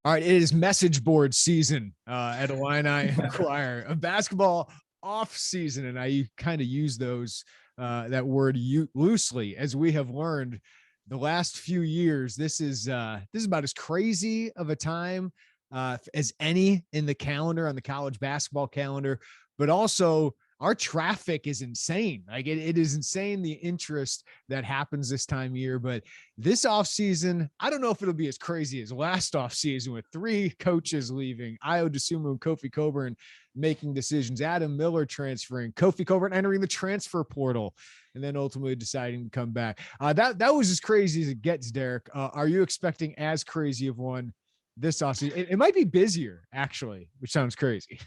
All right, it is message board season at Illini Inquirer, a basketball off season, and I kind of use that word loosely, as we have learned the last few years. This is about as crazy of a time as any in the calendar, on the college basketball calendar, but also our traffic is insane. Like it is insane, the interest that happens this time of year. But this offseason, I don't know if it'll be as crazy as last offseason with 3 coaches leaving, Ayo Dosunmu and Kofi Cockburn making decisions, Adam Miller transferring, Kofi Cockburn entering the transfer portal, and then ultimately deciding to come back. That was as crazy as it gets, Derek. Are you expecting as crazy of one this offseason? It might be busier, actually, which sounds crazy.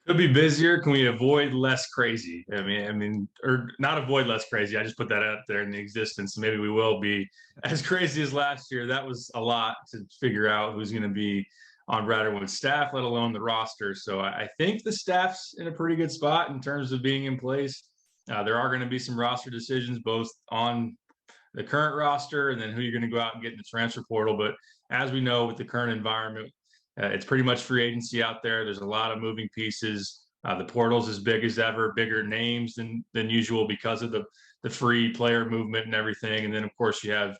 Could be busier. Can we avoid less crazy? Or not avoid less crazy. I just put that out there in the existence. Maybe we will be as crazy as last year. That was a lot to figure out who's going to be on Brad Irwin's staff, let alone the roster. So I think the staff's in a pretty good spot in terms of being in place. There are going to be some roster decisions, both on the current roster and then who you're going to go out and get in the transfer portal. But as we know, with the current environment, it's pretty much free agency out there. There's a lot of moving pieces. The portal's as big as ever, bigger names than usual because of the free player movement and everything. And then, of course, you have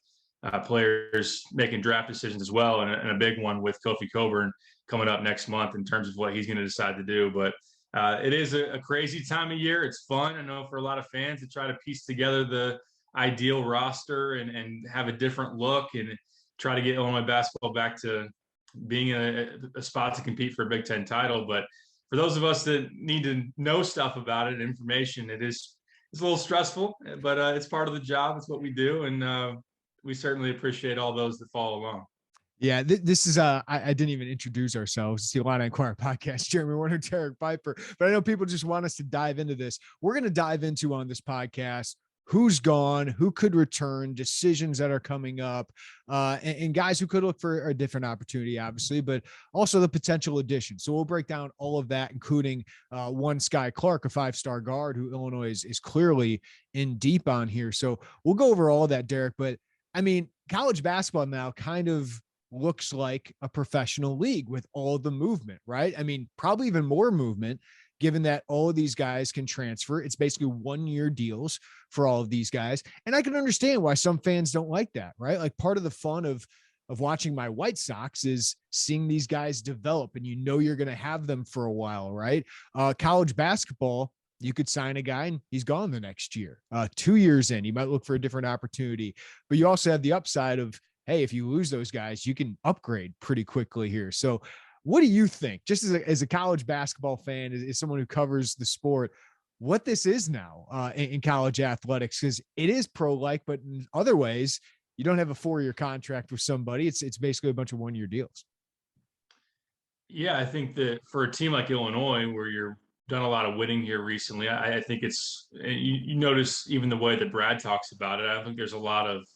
players making draft decisions as well, and a big one with Kofi Cockburn coming up next month in terms of what he's going to decide to do. But it is a crazy time of year. It's fun, I know, for a lot of fans to try to piece together the ideal roster and have a different look and try to get Illinois basketball back to being in a spot to compete for a Big Ten title. But for those of us that need to know stuff about it, information, it's a little stressful, but it's part of the job. It's what we do. And we certainly appreciate all those that follow along. Yeah, this is I didn't even introduce ourselves. It's the Illini Inquirer Podcast. Jeremy Werner, Derek Piper. But I know people just want us to dive into this. We're going to dive into on this podcast who's gone, who could return, decisions that are coming up, and guys who could look for a different opportunity, obviously, but also the potential addition. So we'll break down all of that, including one Skyy Clark, a 5-star guard who Illinois is clearly in deep on here. So we'll go over all of that, Derek. But I mean, college basketball now kind of looks like a professional league with all the movement, right? I mean, probably even more movement, given that all of these guys can transfer. It's basically 1-year deals for all of these guys. And I can understand why some fans don't like that, right? Like, part of the fun of watching my White Sox is seeing these guys develop, and you're going to have them for a while, right? College basketball, you could sign a guy and he's gone the next year. 2 years in, you might look for a different opportunity, but you also have the upside of, hey, if you lose those guys, you can upgrade pretty quickly here. So what do you think, just as a college basketball fan, as someone who covers the sport, what this is now in college athletics? Because it is pro-like, but in other ways, you don't have a 4-year contract with somebody. It's basically a bunch of 1-year deals. Yeah, I think that for a team like Illinois, where you're done a lot of winning here recently, I think it's, you notice even the way that Brad talks about it, I don't think there's a lot of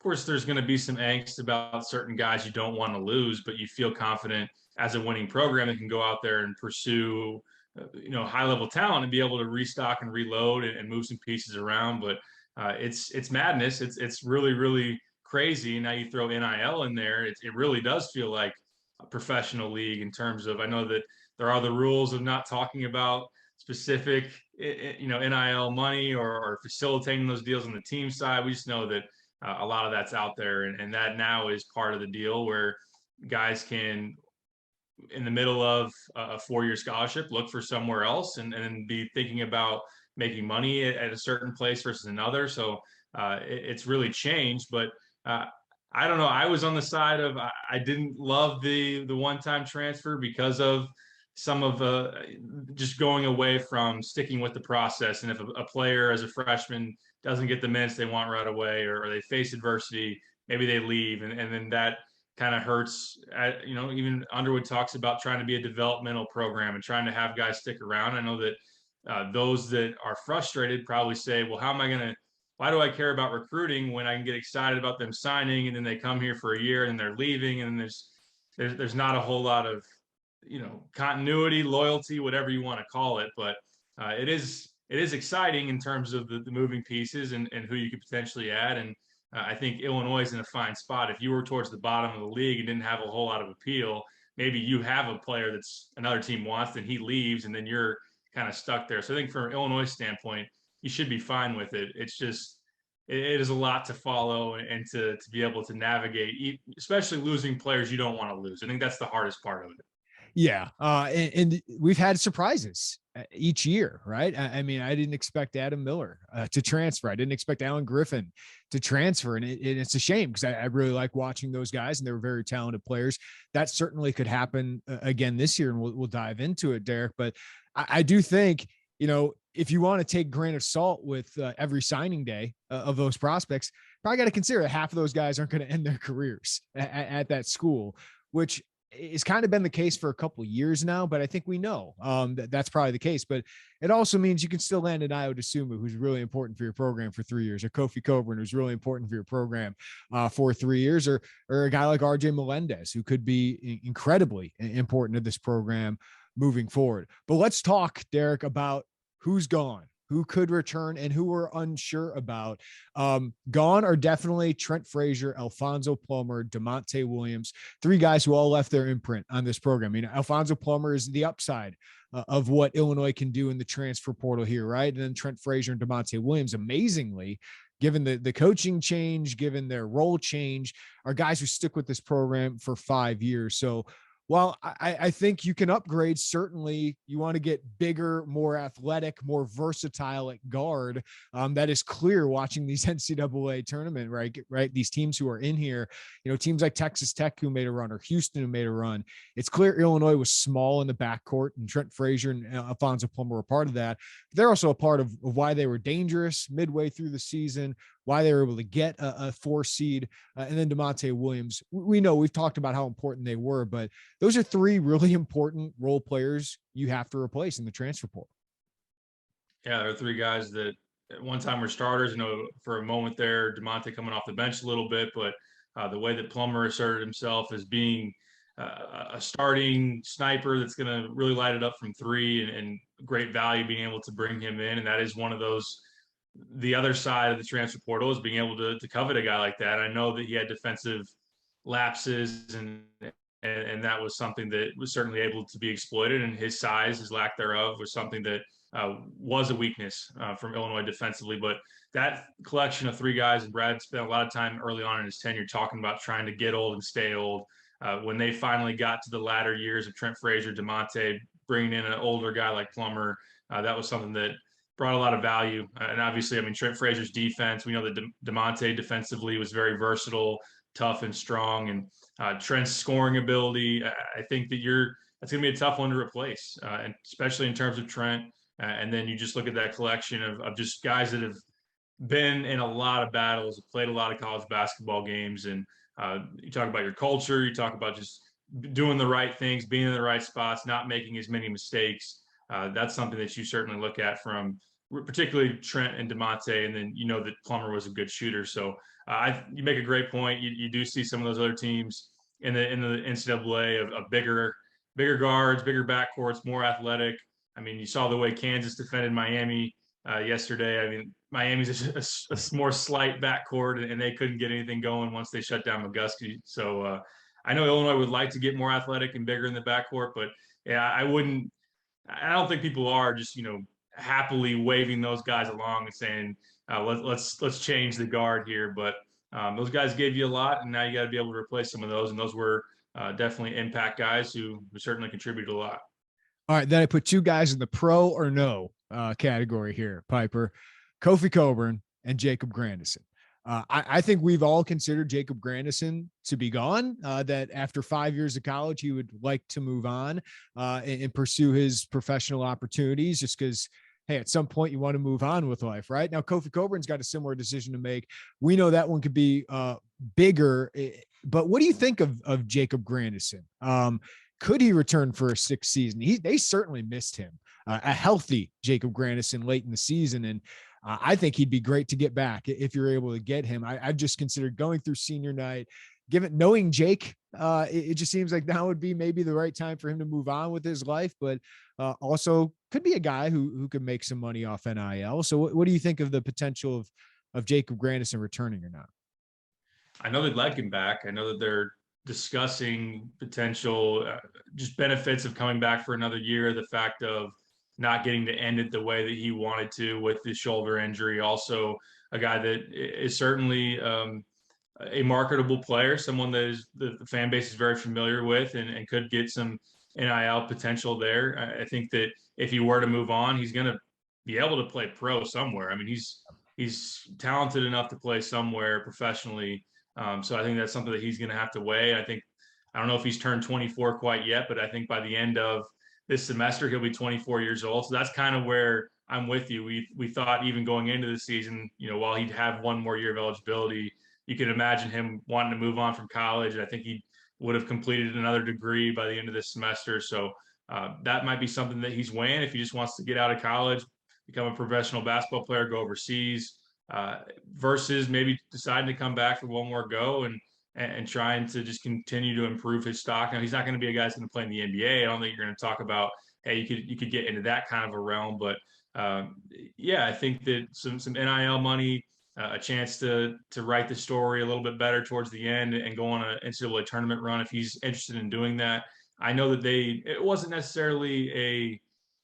course, there's going to be some angst about certain guys you don't want to lose, but you feel confident as a winning program that can go out there and pursue, high-level talent and be able to restock and reload and move some pieces around. But it's madness. It's really, really crazy. Now you throw NIL in there. It really does feel like a professional league in terms of, I know that there are the rules of not talking about specific, NIL money or facilitating those deals on the team side. We just know that a lot of that's out there, and that now is part of the deal where guys can, in the middle of a 4-year scholarship, look for somewhere else and be thinking about making money at a certain place versus another. So it's really changed, but I don't know. I was on the side of, I didn't love the one-time transfer because of some of just going away from sticking with the process. And if a player as a freshman doesn't get the minutes they want right away, or they face adversity, maybe they leave. And then that kind of hurts. Even Underwood talks about trying to be a developmental program and trying to have guys stick around. I know that those that are frustrated probably say, well, why do I care about recruiting when I can get excited about them signing and then they come here for a year and they're leaving, and there's not a whole lot of, continuity, loyalty, whatever you want to call it. But it is exciting in terms of the moving pieces and who you could potentially add. And I think Illinois is in a fine spot. If you were towards the bottom of the league and didn't have a whole lot of appeal, maybe you have a player that's another team wants, and he leaves, and then you're kind of stuck there. So I think from Illinois' standpoint, you should be fine with it. It's just it is a lot to follow and to be able to navigate, especially losing players you don't want to lose. I think that's the hardest part of it. Yeah. And we've had surprises each year, right? I mean, I didn't expect Adam Miller to transfer. I didn't expect Alan Griffin to transfer. And it's a shame because I really like watching those guys and they were very talented players. That certainly could happen again this year. And we'll dive into it, Derek. But I do think, if you want to take a grain of salt with every signing day of those prospects, probably got to consider that half of those guys aren't going to end their careers at that school, which it's kind of been the case for a couple of years now, but I think we know that's probably the case. But it also means you can still land an Io DeSumo, who's really important for your program for 3 years, or Kofi Cockburn, who's really important for your program for 3 years, or a guy like RJ Melendez, who could be incredibly important to this program moving forward. But let's talk, Derek, about who's gone, who could return, and who we're unsure about. Gone are definitely Trent Frazier, Alfonso Plummer, DeMonte Williams, 3 guys who all left their imprint on this program. Alfonso Plummer is the upside of what Illinois can do in the transfer portal here, right? And then Trent Frazier and DeMonte Williams, amazingly, given the coaching change, given their role change, are guys who stick with this program for 5 years. So while I think you can upgrade, certainly you want to get bigger, more athletic, more versatile at guard. That is clear watching these NCAA tournament, right? These teams who are in here, teams like Texas Tech who made a run, or Houston who made a run. It's clear Illinois was small in the backcourt, and Trent Frazier and Alfonso Plummer were part of that. They're also a part of why they were dangerous midway through the season, why they were able to get a 4 seed. And then DeMonte Williams, we know we've talked about how important they were, but those are 3 really important role players you have to replace in the transfer portal. Yeah, there are 3 guys that at one time were starters. For a moment there, DeMonte coming off the bench a little bit, but the way that Plummer asserted himself as being a starting sniper that's going to really light it up from 3, and great value being able to bring him in. And that is one of those, the other side of the transfer portal is being able to covet a guy like that. I know that he had defensive lapses, and that was something that was certainly able to be exploited, and his size, his lack thereof, was something that was a weakness from Illinois defensively. But that collection of 3 guys, and Brad spent a lot of time early on in his tenure talking about trying to get old and stay old. When they finally got to the latter years of Trent Frazier, DeMonte, bringing in an older guy like Plummer, that was something that brought a lot of value. And obviously, Trent Frazier's defense, we know that DeMonte defensively was very versatile, tough and strong, and Trent's scoring ability, I think that that's going to be a tough one to replace, and especially in terms of Trent. And then you just look at that collection of just guys that have been in a lot of battles, have played a lot of college basketball games. And you talk about your culture, you talk about just doing the right things, being in the right spots, not making as many mistakes. That's something that you certainly look at from particularly Trent and DeMonte, and then that Plummer was a good shooter. So you make a great point. You do see some of those other teams in the NCAA of bigger guards, bigger backcourts, more athletic. You saw the way Kansas defended Miami yesterday. Miami's a more slight backcourt, and they couldn't get anything going once they shut down McGusky. So I know Illinois would like to get more athletic and bigger in the backcourt, but yeah, I don't think people are just happily waving those guys along and saying let's change the guard here. But those guys gave you a lot, and now you got to be able to replace some of those, and those were definitely impact guys who certainly contributed a lot. All right, then I put 2 guys in the pro or no category here, Piper: Kofi Cockburn and Jacob Grandison. I think we've all considered Jacob Grandison to be gone, that after 5 years of college, he would like to move on and pursue his professional opportunities, just because, hey, at some point you want to move on with life, right? Now, Kofi Cockburn's got a similar decision to make. We know that one could be bigger, but what do you think of Jacob Grandison? Could he return for a 6th season? They certainly missed him. A healthy Jacob Grandison late in the season, and I think he'd be great to get back if you're able to get him. I've just considered going through senior night, knowing Jake, it just seems like now would be maybe the right time for him to move on with his life, but also could be a guy who could make some money off NIL. So what do you think of the potential of Jacob Grandison returning or not? I know they'd like him back. I know that they're discussing potential just benefits of coming back for another year. The fact of not getting to end it the way that he wanted to with the shoulder injury. Also, a guy that is certainly a marketable player, someone that is the fan base is very familiar with and could get some NIL potential there. I think that if he were to move on, he's going to be able to play pro somewhere. I mean, he's talented enough to play somewhere professionally. So I think that's something that he's going to have to weigh. I don't know if he's turned 24 quite yet, but I think by the end of this semester, he'll be 24 years old. So that's kind of where I'm with you. We thought even going into the season, while he'd have one more year of eligibility, you could imagine him wanting to move on from college. I think he would have completed another degree by the end of this semester. So that might be something that he's weighing if he just wants to get out of college, become a professional basketball player, go overseas, versus maybe deciding to come back for one more go and trying to just continue to improve his stock. Now, he's not going to be a guy who's going to play in the NBA. I don't think you're going to talk about, hey, you could get into that kind of a realm. But yeah, I think that some NIL money, a chance to write the story a little bit better towards the end and go on an NCAA tournament run if he's interested in doing that. I know that it wasn't necessarily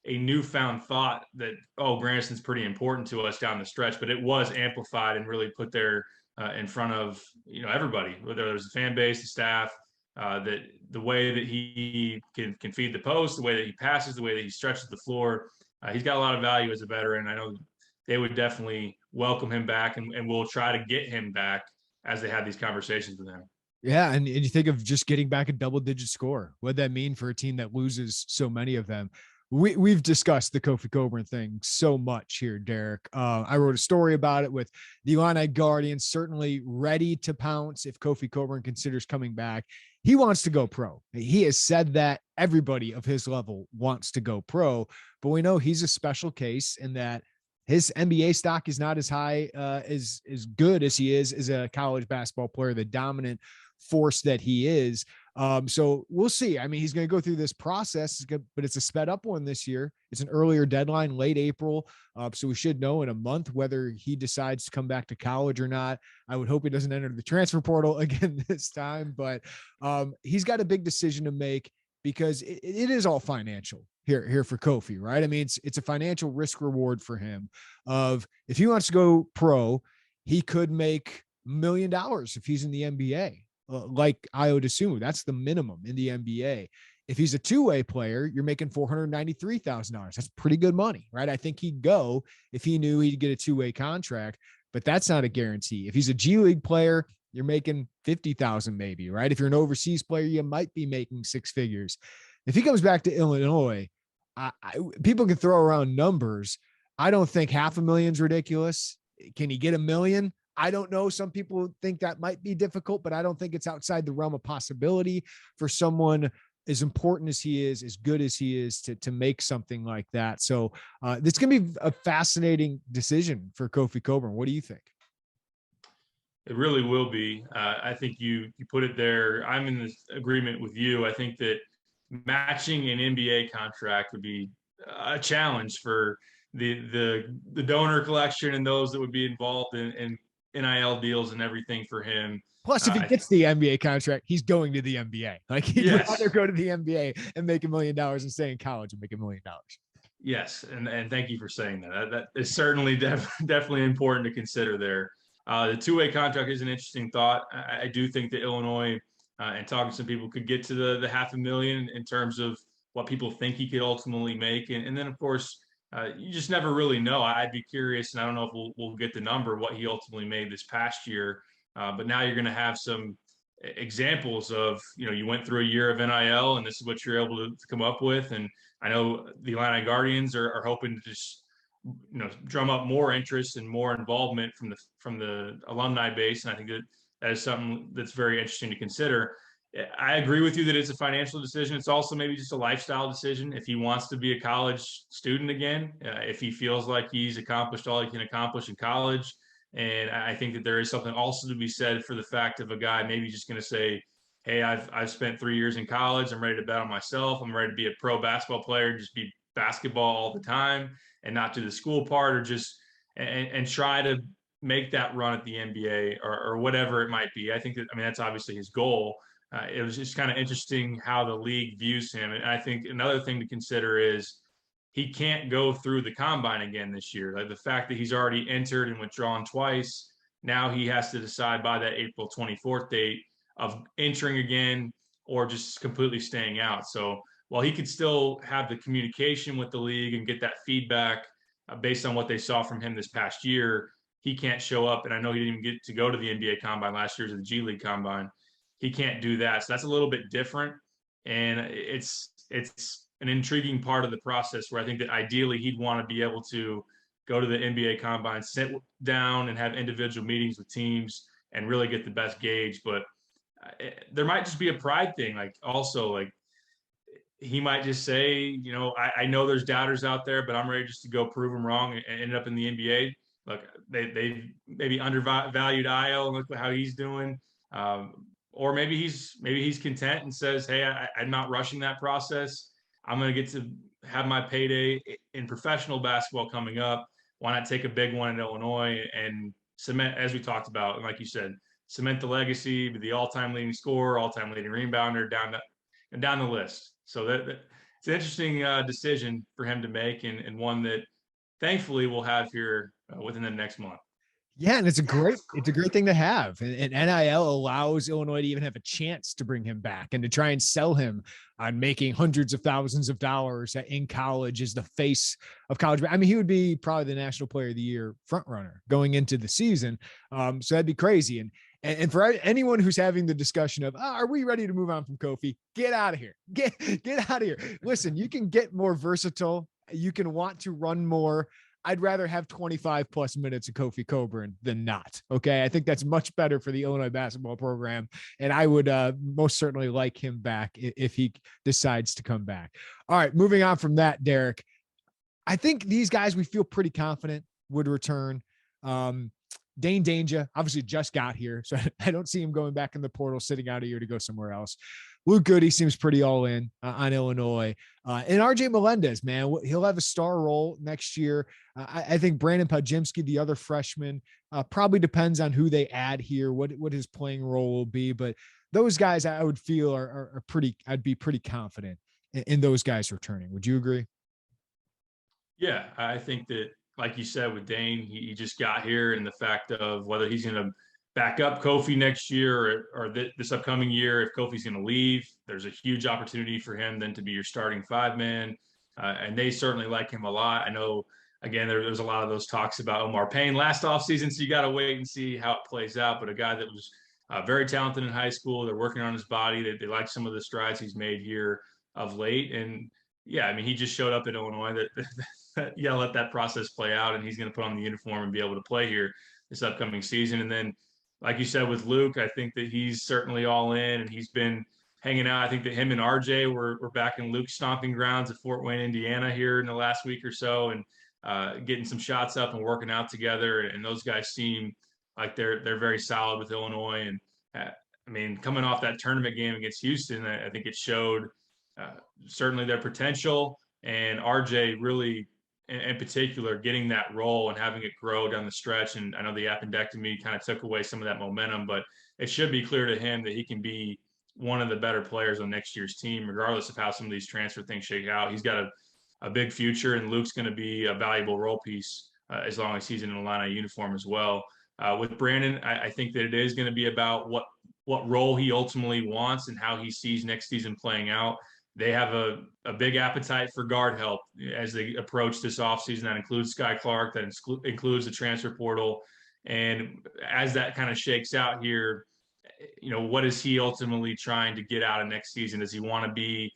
a newfound thought that, oh, Granison's pretty important to us down the stretch, but it was amplified and really put there in front of everybody, whether it was the fan base, the staff, that the way that he can feed the post, the way that he passes, the way that he stretches the floor, he's got a lot of value as a veteran. I know they would definitely welcome him back, and we'll try to get him back as they have these conversations with him. Yeah, and you think of just getting back a double-digit score. What'd that mean for a team that loses so many of them? We've discussed the Kofi Cockburn thing so much here, Derek. I wrote a story about it with the Illini Guardian, certainly ready to pounce if Kofi Cockburn considers coming back. He wants to go pro. He has said that everybody of his level wants to go pro, but we know he's a special case in that his NBA stock is not as high, as good as he is as a college basketball player, the dominant force that he is. So we'll see. I mean, he's going to go through this process, but it's a sped up one this year. It's an earlier deadline, late April. So we should know in a month whether he decides to come back to college or not. I would hope he doesn't enter the transfer portal again this time, but he's got a big decision to make because it is all financial here for Kofi, right? I mean, it's a financial risk reward for him of if he wants to go pro, he could make $1 million if he's in the NBA. Like I would assume that's the minimum in the NBA. If he's a two-way player, you're making $493,000. That's pretty good money, right? I think he'd go if he knew he'd get a two-way contract, but that's not a guarantee. If he's a G League player, you're making 50,000 maybe, right? If you're an overseas player, you might be making six figures. If he comes back to Illinois, people can throw around numbers. I don't think $500,000 is ridiculous. Can he get $1 million? I don't know. Some people think that might be difficult, but I don't think it's outside the realm of possibility for someone as important as he is, as good as he is, to make something like that. So this is going to be a fascinating decision for Kofi Cockburn. What do you think? It really will be. I think you put it there. I'm in this agreement with you. I think that matching an NBA contract would be a challenge for the donor collection and those that would be involved in NIL deals and everything for him. Plus, if he gets the NBA contract, he's going to the NBA. Like he'd rather go to the NBA and make $1 million and stay in college and make $1 million. Yes, and thank you for saying that. That is certainly definitely important to consider there. The two-way contract is an interesting thought. I do think that Illinois and talking to some people could get to the $500,000 in terms of what people think he could ultimately make, and then of course. You just never really know. I'd be curious, and I don't know if we'll get the number what he ultimately made this past year. But now you're going to have some examples of you went through a year of NIL, and this is what you're able to come up with. And I know the Illini Guardians are hoping to just drum up more interest and more involvement from the alumni base, and I think that is something that's very interesting to consider. I agree with you that it's a financial decision. It's also maybe just a lifestyle decision. If he wants to be a college student again, if he feels like he's accomplished all he can accomplish in college. And I think that there is something also to be said for the fact of a guy maybe just going to say, hey, I've spent 3 years in college. I'm ready to bet on myself. I'm ready to be a pro basketball player and just be basketball all the time and not do the school part or just and try to make that run at the NBA or whatever it might be. I think that's obviously his goal. it was just kind of interesting how the league views him. And I think another thing to consider is he can't go through the combine again this year. Like the fact that he's already entered and withdrawn twice, now he has to decide by that April 24th date of entering again or just completely staying out. So while he could still have the communication with the league and get that feedback based on what they saw from him this past year, he can't show up. And I know he didn't even get to go to the NBA Combine last year, to the G League Combine. He can't do that. So that's a little bit different. And it's an intriguing part of the process where I think that ideally he'd want to be able to go to the NBA Combine, sit down and have individual meetings with teams and really get the best gauge. But there might just be a pride thing. Like also, like he might just say, you know, I know there's doubters out there, but I'm ready just to go prove them wrong and end up in the NBA. Look, they maybe undervalued Io and look at how he's doing. Or maybe he's content and says, hey, I'm not rushing that process. I'm going to get to have my payday in professional basketball coming up. Why not take a big one in Illinois and cement, as we talked about, and like you said, cement the legacy, be the all-time leading scorer, all-time leading rebounder, down the list. So that it's an interesting decision for him to make, and one that thankfully we'll have here within the next month. Yeah, and it's a great thing to have. And NIL allows Illinois to even have a chance to bring him back and to try and sell him on making hundreds of thousands of dollars in college as the face of college. I mean, he would be probably the National Player of the Year front runner going into the season. So that'd be crazy. And for anyone who's having the discussion of, are we ready to move on from Kofi? Get out of here. Get out of here. Listen, you can get more versatile. You can want to run more. I'd rather have 25 plus minutes of Kofi Cockburn than not. Okay. I think that's much better for the Illinois basketball program. And I would most certainly like him back if he decides to come back. All right. Moving on from that, Derek, I think these guys, we feel pretty confident would return. Dane Danger obviously just got here, so I don't see him going back in the portal, sitting out a year to go somewhere else. Luke Goody seems pretty all in on Illinois. And RJ Melendez, man, he'll have a star role next year. I think Brandon Podziemski, the other freshman, probably depends on who they add here, what his playing role will be. But those guys I would feel are pretty, I'd be pretty confident in those guys returning. Would you agree? Yeah, I think that, like you said, with Dane, he just got here, and the fact of whether he's going to back up Kofi next year or this upcoming year, if Kofi's going to leave, there's a huge opportunity for him then to be your starting five-man. And they certainly like him a lot. I know, again, there's a lot of those talks about Omar Payne last offseason, so you got to wait and see how it plays out. But a guy that was very talented in high school, they're working on his body. They like some of the strides he's made here of late. And yeah, I mean, he just showed up at Illinois. Yeah, let that process play out, and he's going to put on the uniform and be able to play here this upcoming season. And then, like you said, with Luke, I think that he's certainly all in, and he's been hanging out. I think that him and RJ were back in Luke's stomping grounds at Fort Wayne, Indiana here in the last week or so, and getting some shots up and working out together. And those guys seem like they're very solid with Illinois. And I mean, coming off that tournament game against Houston, I think it showed certainly their potential, and RJ really, in particular, getting that role and having it grow down the stretch. And I know the appendectomy kind of took away some of that momentum, but it should be clear to him that he can be one of the better players on next year's team, regardless of how some of these transfer things shake out. He's got a big future, and Luke's going to be a valuable role piece as long as he's in an Illini uniform as well. With Brandon, I think that it is going to be about what role he ultimately wants and how he sees next season playing out. They have a big appetite for guard help as they approach this offseason. That includes Skyy Clark, that includes the transfer portal. And as that kind of shakes out here, you know, what is he ultimately trying to get out of next season? Does he want to be,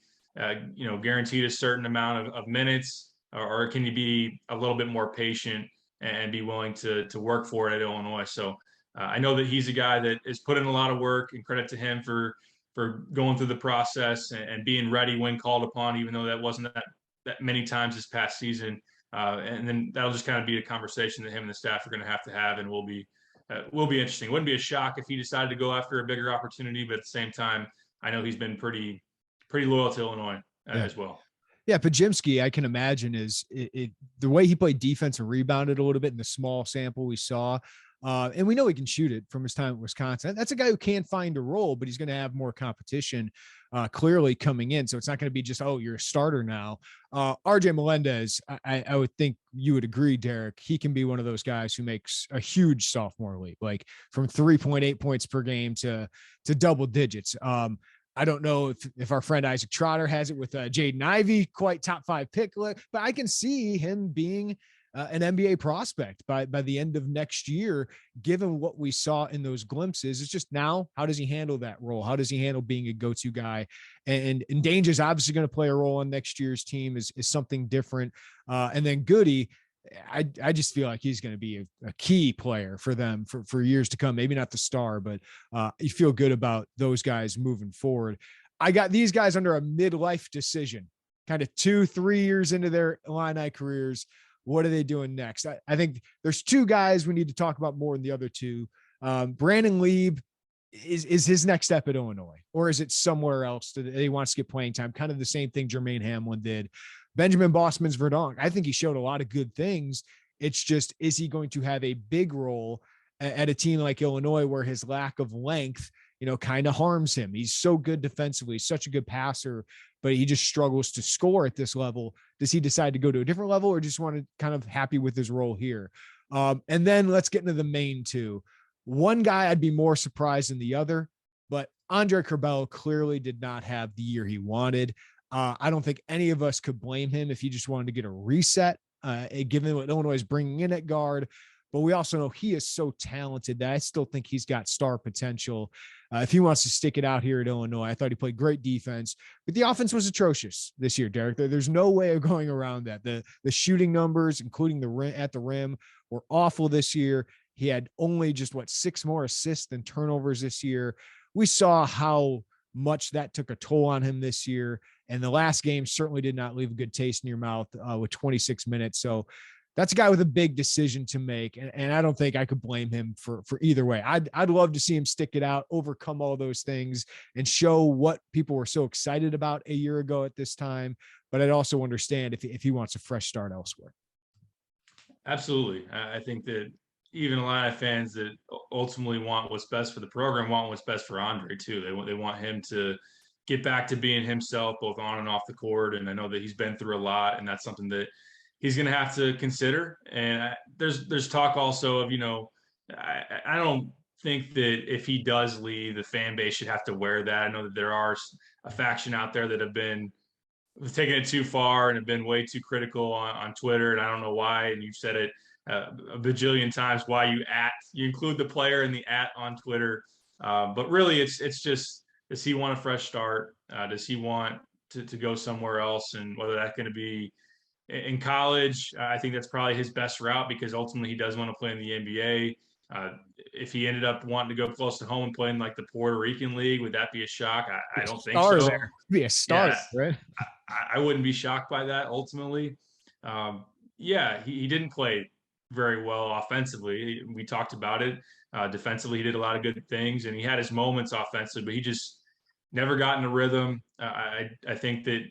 guaranteed a certain amount of minutes, or can he be a little bit more patient and be willing to work for it at Illinois? So I know that he's a guy that has put in a lot of work, and credit to him for going through the process and being ready when called upon, even though that wasn't that many times this past season. And then that'll just kind of be a conversation that him and the staff are going to have, and will be interesting. It wouldn't be a shock if he decided to go after a bigger opportunity, but at the same time, I know he's been pretty loyal to Illinois as well. Yeah, Podziemski, I can imagine, is the way he played defense and rebounded a little bit in the small sample we saw. And we know he can shoot it from his time at Wisconsin. That's a guy who can find a role, but he's going to have more competition clearly coming in. So it's not going to be just, oh, you're a starter now. RJ Melendez, I would think you would agree, Derek. He can be one of those guys who makes a huge sophomore leap, like from 3.8 points per game to double digits. I don't know if our friend Isaac Trotter has it with Jaden Ivey, quite top 5 pick, but I can see him being an NBA prospect by the end of next year, given what we saw in those glimpses. It's just now, how does he handle that role? How does he handle being a go-to guy? And Danger's obviously going to play a role on next year's team is something different. And then Goody, I just feel like he's going to be a key player for them for years to come. Maybe not the star, but you feel good about those guys moving forward. I got these guys under a midlife decision, kind of 2-3 years into their Illini careers. What are they doing next? I think there's 2 guys we need to talk about more than the other 2. Brandon Lieb, is his next step at Illinois, or is it somewhere else that he wants to get playing time? Kind of the same thing Jermaine Hamlin did. Benjamin Bosman's Verdonk, I think he showed a lot of good things. It's just, is he going to have a big role at a team like Illinois where his lack of length, kind of harms him? He's so good defensively, such a good passer, but he just struggles to score at this level. Does he decide to go to a different level, or just want to kind of happy with his role here? And then let's get into the main 2. One guy I'd be more surprised than the other, but Andre Curbelo clearly did not have the year he wanted. I don't think any of us could blame him if he just wanted to get a reset, given what Illinois is bringing in at guard. But we also know he is so talented that I still think he's got star potential. If he wants to stick it out here at Illinois, I thought he played great defense, but the offense was atrocious this year, Derek. There's no way of going around that. The shooting numbers, including the rim, at the rim, were awful this year. He had only just 6 more assists than turnovers this year. We saw how much that took a toll on him this year. And the last game certainly did not leave a good taste in your mouth with 26 minutes. So that's a guy with a big decision to make. And I don't think I could blame him for either way. I'd love to see him stick it out, overcome all those things, and show what people were so excited about a year ago at this time. But I'd also understand if he wants a fresh start elsewhere. Absolutely. I think that even a lot of fans that ultimately want what's best for the program want what's best for Andre too. They want him to get back to being himself, both on and off the court. And I know that he's been through a lot, and that's something that he's going to have to consider. And there's talk also of, I don't think that if he does leave, the fan base should have to wear that. I know that there are a faction out there that have been taking it too far and have been way too critical on Twitter. And I don't know why. And you've said it a bajillion times, why you include the player in the @ on Twitter. But really it's just, does he want a fresh start? Does he want to go somewhere else? And whether that's going to be in college, I think that's probably his best route, because ultimately he does want to play in the NBA. If he ended up wanting to go close to home and play in like the Puerto Rican League, would that be a shock? I don't think so. There. Be a star, yeah, right? I wouldn't be shocked by that ultimately. He didn't play very well offensively. We talked about it. Defensively, he did a lot of good things, and he had his moments offensively, but he just never got in a rhythm. I think that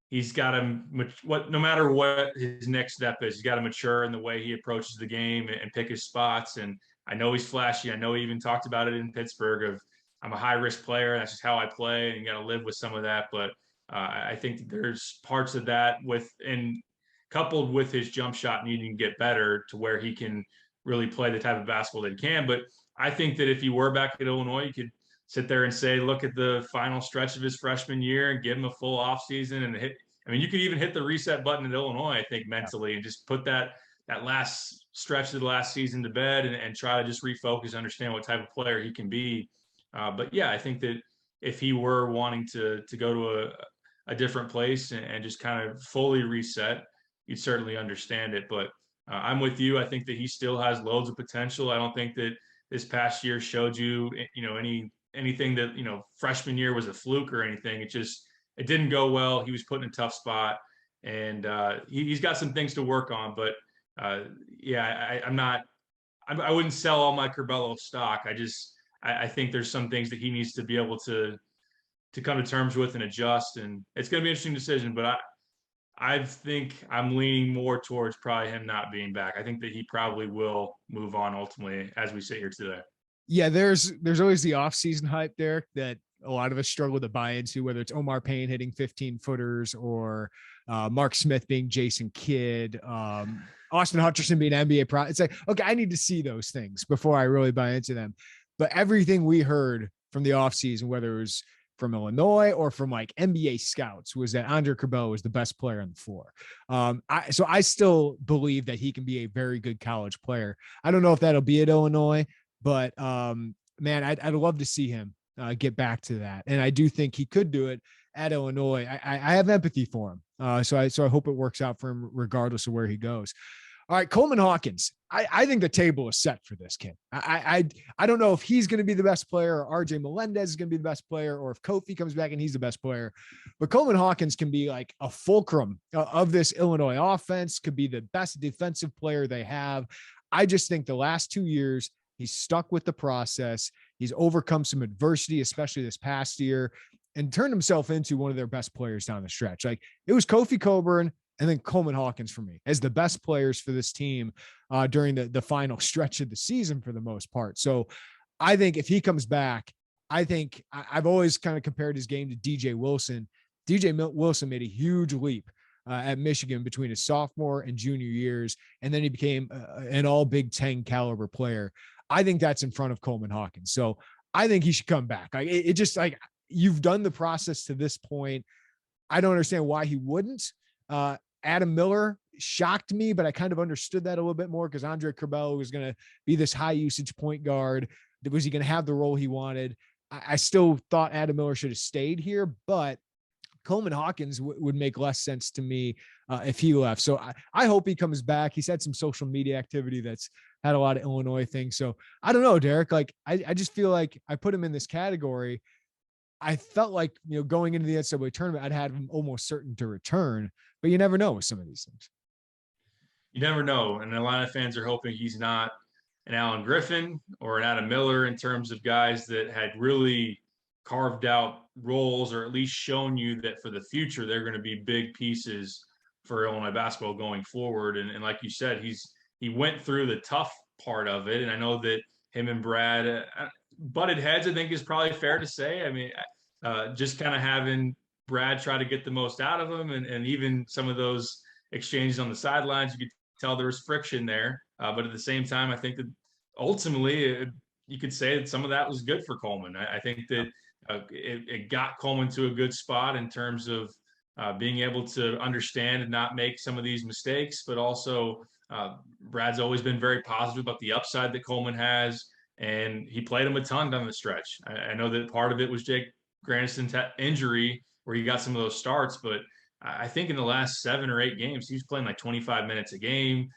he's got to, no matter what his next step is, he's got to mature in the way he approaches the game and pick his spots. And I know he's flashy. I know he even talked about it in Pittsburgh of, I'm a high risk player. That's just how I play, and you got to live with some of that. But I think that there's parts of that coupled with his jump shot needing to get better to where he can really play the type of basketball that he can. But I think that if he were back at Illinois, you could sit there and say, look at the final stretch of his freshman year and give him a full offseason and hit. I mean, you could even hit the reset button at Illinois, I think, mentally, and just put that last stretch of the last season to bed and try to just refocus, understand what type of player he can be. But yeah, I think that if he were wanting to go to a different place and just kind of fully reset, you'd certainly understand it. But I'm with you. I think that he still has loads of potential. I don't think that this past year showed you, anything that, freshman year was a fluke or anything. It didn't go well. He was put in a tough spot, and he's got some things to work on. But I wouldn't sell all my Curbelo stock. I think there's some things that he needs to be able to come to terms with and adjust. And it's going to be an interesting decision, but I think I'm leaning more towards probably him not being back. I think that he probably will move on ultimately as we sit here today. Yeah, there's always the offseason hype, Derek, that a lot of us struggle to buy into, whether it's Omar Payne hitting 15 footers or Mark Smith being Jason Kidd, Austin Hutcherson being NBA pro. It's like, okay, I need to see those things before I really buy into them. But everything we heard from the offseason, whether it was from Illinois or from like NBA scouts, was that Andre Curbelo was the best player on the floor. So I still believe that he can be a very good college player. I don't know if that'll be at Illinois, but man, I'd love to see him get back to that. And I do think he could do it at Illinois. I have empathy for him. So I hope it works out for him regardless of where he goes. All right, Coleman Hawkins. I think the table is set for this kid. I don't know if he's going to be the best player or RJ Melendez is going to be the best player or if Kofi comes back and he's the best player. But Coleman Hawkins can be like a fulcrum of this Illinois offense, could be the best defensive player they have. I just think the last 2 years, he's stuck with the process. He's overcome some adversity, especially this past year, and turned himself into one of their best players down the stretch. Like it was Kofi Cockburn and then Coleman Hawkins for me as the best players for this team during the final stretch of the season for the most part. So I think if he comes back, I think I've always kind of compared his game to DJ Wilson. DJ Wilson made a huge leap at Michigan between his sophomore and junior years, and then he became an all Big Ten caliber player. I think that's in front of Coleman Hawkins. So I think he should come back. Like it just like you've done the process to this point. I don't understand why he wouldn't. Adam Miller shocked me, but I kind of understood that a little bit more because Andre Curbelo was going to be this high usage point guard. Was he going to have the role he wanted? I still thought Adam Miller should have stayed here, but Coleman Hawkins would make less sense to me if he left. So I hope he comes back. He's had some social media activity that's had a lot of Illinois things. So I don't know, Derek, like I just feel like I put him in this category. I felt like, going into the NCAA tournament, I'd had him almost certain to return, but you never know with some of these things. You never know. And a lot of fans are hoping he's not an Alan Griffin or an Adam Miller in terms of guys that had really carved out roles or at least shown you that for the future, they're going to be big pieces for Illinois basketball going forward. And like you said, he went through the tough part of it. And I know that him and Brad butted heads, I think is probably fair to say. I mean, just kind of having Brad try to get the most out of him and even some of those exchanges on the sidelines, you could tell there was friction there. But at the same time, I think that ultimately you could say that some of that was good for Coleman. I think that it got Coleman to a good spot in terms of being able to understand and not make some of these mistakes, but also Brad's always been very positive about the upside that Coleman has, and he played him a ton down the stretch. I know that part of it was Jake Granderson's injury where he got some of those starts, but I think in the last 7 or 8 games, he was playing like 25 minutes a game.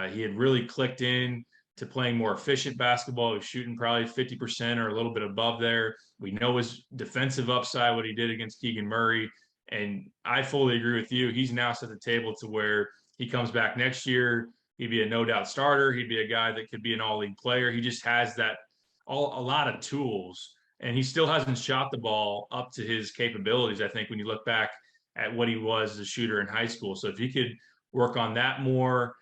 He had really clicked in to playing more efficient basketball. He was shooting probably 50% or a little bit above there. We know his defensive upside, what he did against Keegan Murray. And I fully agree with you. He's now set the table to where he comes back next year. He'd be a no doubt starter. He'd be a guy that could be an all league player. He just has a lot of tools, and he still hasn't shot the ball up to his capabilities. I think when you look back at what he was as a shooter in high school. So if he could work on that more,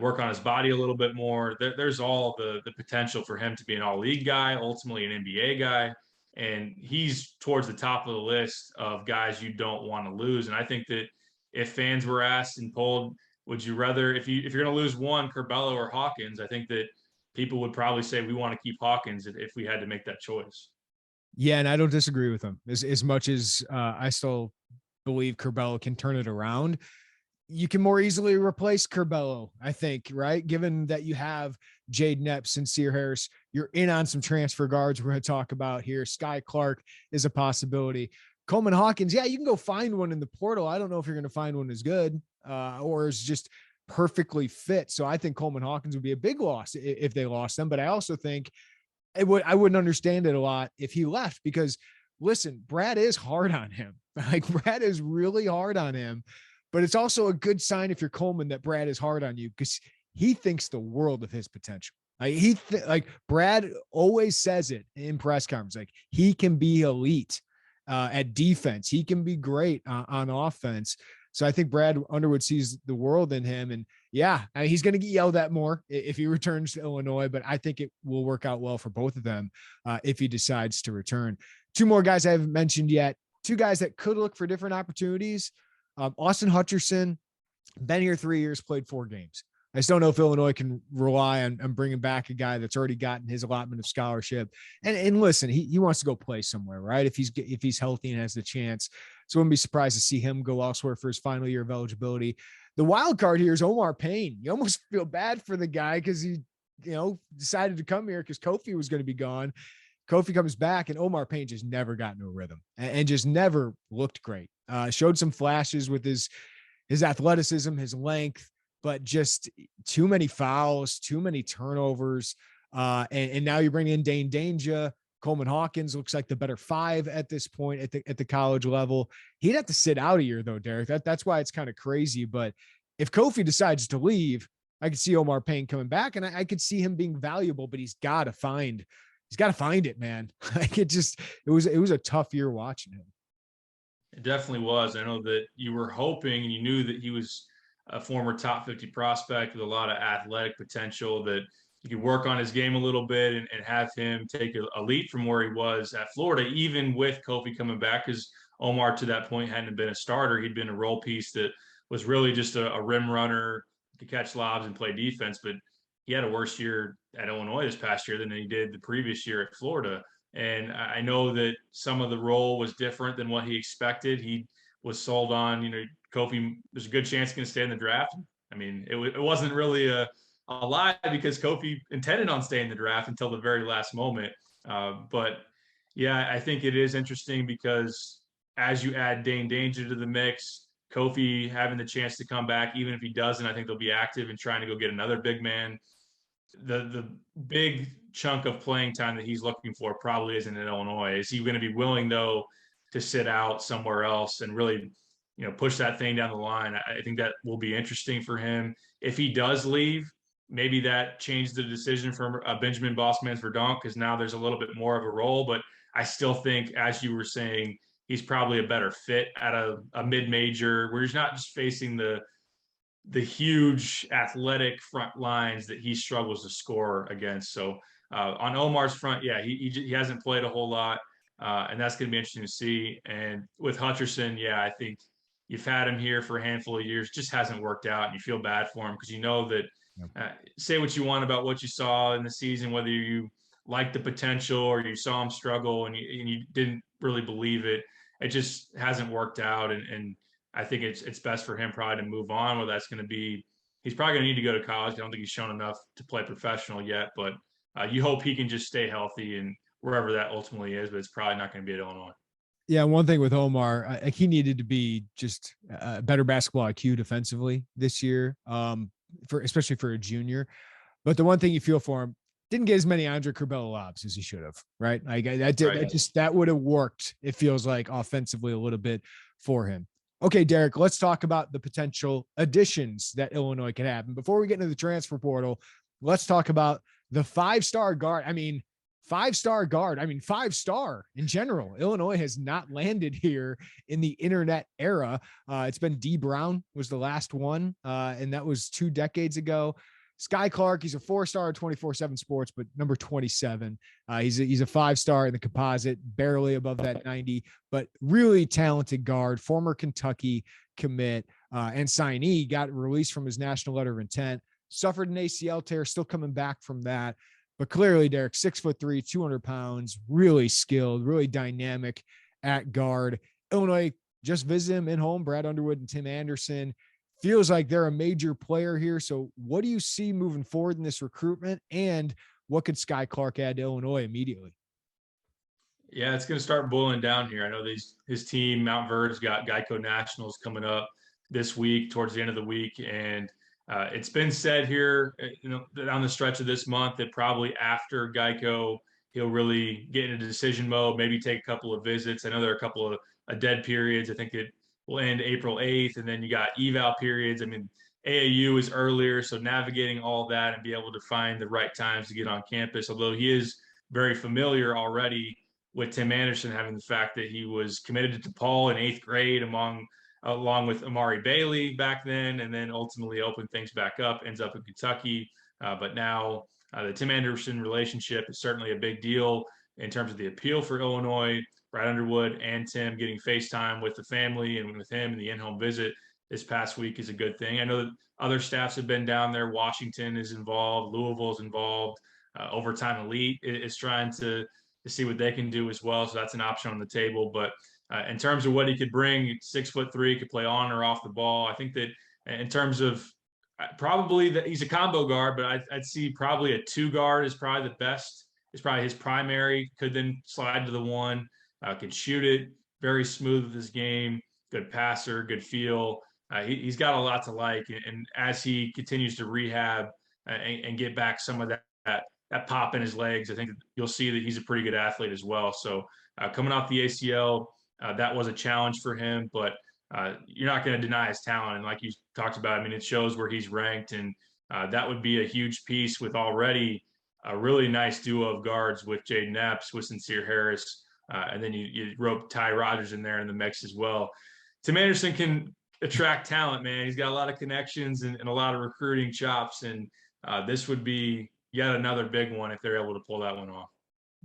work on his body a little bit more, there's all the potential for him to be an all league guy, ultimately an NBA guy. And he's towards the top of the list of guys you don't want to lose. And I think that if fans were asked and polled, would you rather, if you're going to lose one, Curbelo or Hawkins, I think that people would probably say we want to keep Hawkins if we had to make that choice. Yeah, and I don't disagree with him as much as I still believe Curbelo can turn it around. You can more easily replace Curbelo, I think, right? Given that you have Jaden Epps and Sear Harris, you're in on some transfer guards we're going to talk about here. Skyy Clark is a possibility. Coleman Hawkins, yeah, you can go find one in the portal. I don't know if you're going to find one as good or is just perfectly fit. So I think Coleman Hawkins would be a big loss if they lost them. But I also think I wouldn't understand it a lot if he left because, listen, Brad is hard on him. Like Brad is really hard on him. But it's also a good sign if you're Coleman that Brad is hard on you because he thinks the world of his potential. Like Brad always says it in press conference, like he can be elite at defense. He can be great on offense. So I think Brad Underwood sees the world in him. And yeah, I mean, he's going to get yelled at more if he returns to Illinois, but I think it will work out well for both of them if he decides to return. Two more guys I haven't mentioned yet. Two guys that could look for different opportunities. Austin Hutcherson, been here 3 years, played 4 games. I just don't know if Illinois can rely on bringing back a guy that's already gotten his allotment of scholarship. And listen, he wants to go play somewhere, right? If he's healthy and has the chance. So I wouldn't be surprised to see him go elsewhere for his final year of eligibility. The wild card here is Omar Payne. You almost feel bad for the guy because he, decided to come here because Kofi was going to be gone. Kofi comes back and Omar Payne just never got into a rhythm and just never looked great. Showed some flashes with his athleticism, his length, but just too many fouls, too many turnovers. And now you bring in Dane Danger. Coleman Hawkins looks like the better 5 at this point at the college level. He'd have to sit out a year though, Derek. That's why it's kind of crazy. But if Kofi decides to leave, I could see Omar Payne coming back, and I could see him being valuable, but he's got to find it, man. Like it was a tough year watching him. It definitely was. I know that you were hoping and you knew that he was a former top 50 prospect with a lot of athletic potential, that you could work on his game a little bit and have him take a leap from where he was at Florida, even with Kofi coming back, because Omar to that point hadn't been a starter. He'd been a role piece that was really just a rim runner, could catch lobs and play defense, but he had a worse year at Illinois this past year than he did the previous year at Florida. And I know that some of the role was different than what he expected. He was sold on, Kofi, there's a good chance he's going to stay in the draft. I mean, it wasn't really a lie because Kofi intended on staying in the draft until the very last moment. But yeah, I think it is interesting because as you add Dane Danger to the mix, Kofi having the chance to come back, even if he doesn't, I think they'll be active in trying to go get another big man. The big chunk of playing time that he's looking for probably isn't in Illinois. Is he going to be willing though to sit out somewhere else and really, push that thing down the line? I think that will be interesting for him. If he does leave, maybe that changed the decision from Benjamin Bossman for Donk, because now there's a little bit more of a role. But I still think, as you were saying, he's probably a better fit at a mid-major where he's not just facing the huge athletic front lines that he struggles to score against. So on Omar's front, yeah, he hasn't played a whole lot, and that's going to be interesting to see. And with Hutcherson, yeah, I think you've had him here for a handful of years, just hasn't worked out, and you feel bad for him because you know that say what you want about what you saw in the season, whether you like the potential or you saw him struggle and you didn't really believe it. It just hasn't worked out, and I think it's best for him probably to move on. Whether that's going to be, he's probably going to need to go to college. I don't think he's shown enough to play professional yet, but you hope he can just stay healthy and wherever that ultimately is. But it's probably not going to be at Illinois. Yeah, one thing with Omar, he needed to be just a better basketball IQ defensively this year, especially for a junior. But the one thing you feel for him, didn't get as many Andre Curbelo lobs as he should have, right? Like that would have worked. It feels like offensively a little bit for him. Okay, Derek, let's talk about the potential additions that Illinois can have. And before we get into the transfer portal, let's talk about the 5-star guard. I mean, 5-star guard. I mean, 5-star in general. Illinois has not landed here in the internet era. It's been D Brown was the last one. And that was 2 decades ago. Skyy Clark, he's a 4-star at 24/7 Sports, but number 27. He's a 5-star in the composite, barely above that 90, but really talented guard, former Kentucky commit, and signee, got released from his national letter of intent, suffered an ACL tear, still coming back from that. But clearly, Derek, 6'3", 200 pounds, really skilled, really dynamic at guard. Illinois just visited him in home, Brad Underwood and Tim Anderson. Feels like they're a major player here. So what do you see moving forward in this recruitment, and what could Skyy Clark add to Illinois immediately? Yeah, it's going to start boiling down here. I know his team, Mount Verd's got Geico Nationals coming up this week, towards the end of the week. And it's been said here, on the stretch of this month, that probably after Geico, he'll really get into decision mode, maybe take a couple of visits. I know there are a couple of dead periods. I think it will end April 8th, and then you got eval periods. I mean, AAU is earlier, so navigating all that and be able to find the right times to get on campus, although he is very familiar already with Tim Anderson, having the fact that he was committed to DePaul in 8th grade among along with Amari Bailey back then, and then ultimately opened things back up, ends up in Kentucky. But now the Tim Anderson relationship is certainly a big deal in terms of the appeal for Illinois. Brad Underwood and Tim getting FaceTime with the family and with him and the in-home visit this past week is a good thing. I know that other staffs have been down there. Washington is involved. Louisville is involved. Overtime Elite is trying to see what they can do as well. So that's an option on the table. But in terms of what he could bring, 6'3", could play on or off the ball. I think that in terms of probably that he's a combo guard, but I'd see probably a 2 guard is probably the best. Is probably his primary. Could then slide to the 1. Can shoot it. Very smooth with his game. Good passer. Good feel. He's got a lot to like. And as he continues to rehab and get back some of that pop in his legs, I think you'll see that he's a pretty good athlete as well. So coming off the ACL, that was a challenge for him, but you're not going to deny his talent. And like you talked about, I mean, it shows where he's ranked, and that would be a huge piece with already a really nice duo of guards with Jaden Epps, with Sincere Harris, and then you rope Ty Rodgers in there in the mix as well. Tim Anderson can attract talent, man. He's got a lot of connections and a lot of recruiting chops, and this would be yet another big one if they're able to pull that one off.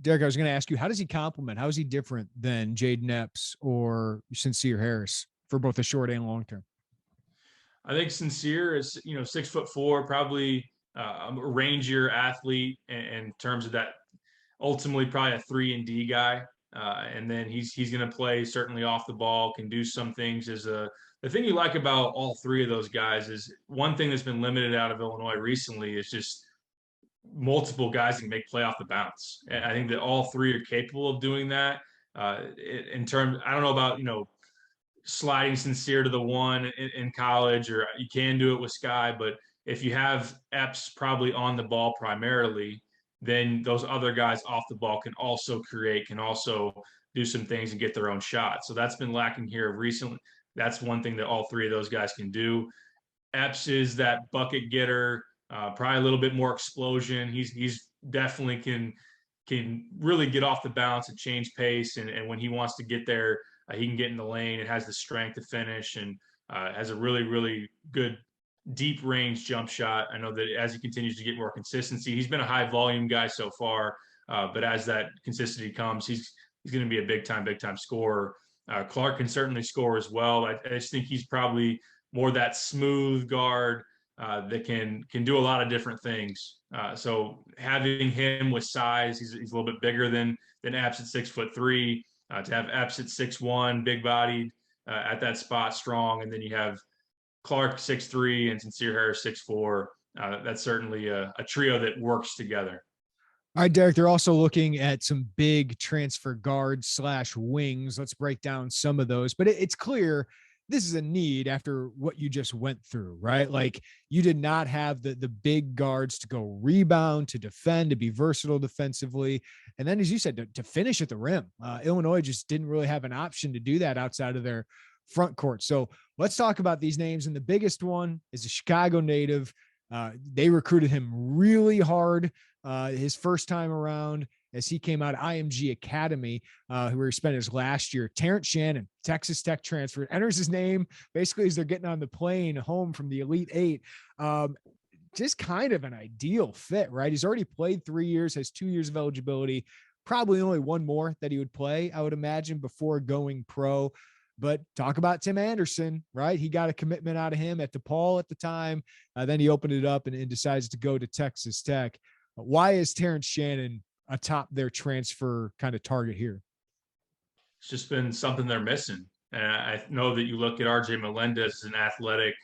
Derek, I was going to ask you, how does he complement? How is he different than Jaden Epps or Sincere Harris for both the short and long term? I think Sincere is, 6'4", probably a rangier athlete in terms of that. Ultimately, probably a 3-and-D guy, and then he's going to play certainly off the ball. Can do some things as a. The thing you like about all 3 of those guys is one thing that's been limited out of Illinois recently is just multiple guys can make play off the bounce. And I think that all 3 are capable of doing that. In terms, I don't know about, sliding Sincere to the 1 in college, or you can do it with Skyy, but if you have Epps probably on the ball primarily, then those other guys off the ball can also create, can also do some things and get their own shot. So that's been lacking here recently. That's one thing that all 3 of those guys can do. Epps is that bucket getter, probably a little bit more explosion. He's definitely can really get off the bounce and change pace. And when he wants to get there, he can get in the lane. It has the strength to finish, and has a really, really good deep range jump shot. I know that as he continues to get more consistency, he's been a high volume guy so far, but as that consistency comes, he's going to be a big time scorer. Clark can certainly score as well. I just think he's probably more that smooth guard that can do a lot of different things. So having him with size, he's a little bit bigger than Epps at 6'3". To have Epps at 6'1", big bodied at that spot, strong, and then you have Clark 6'3" and Sincere Harris 6'4". That's certainly a trio that works together. All right, Derek, they're also looking at some big transfer guards / wings. Let's break down some of those, but it's clear this is a need after what you just went through, right? Like, you did not have the big guards to go rebound, to defend, to be versatile defensively. And then, as you said, to finish at the rim. Illinois just didn't really have an option to do that outside of their front court. So let's talk about these names. And the biggest one is a Chicago native. They recruited him really hard his first time around as he came out of IMG Academy, where he spent his last year. Terrence Shannon, Texas Tech transfer, enters his name basically as they're getting on the plane home from the Elite Eight. Just kind of an ideal fit, right? He's already played 3 years, has 2 years of eligibility, probably only one more that he would play, I would imagine, before going pro. But talk about Tim Anderson, right? He got a commitment out of him at DePaul at the time. Then he opened it up and decides to go to Texas Tech. Why is Terrence Shannon atop their transfer kind of target here? It's just been something they're missing. And I know that you look at RJ Melendez as an athletic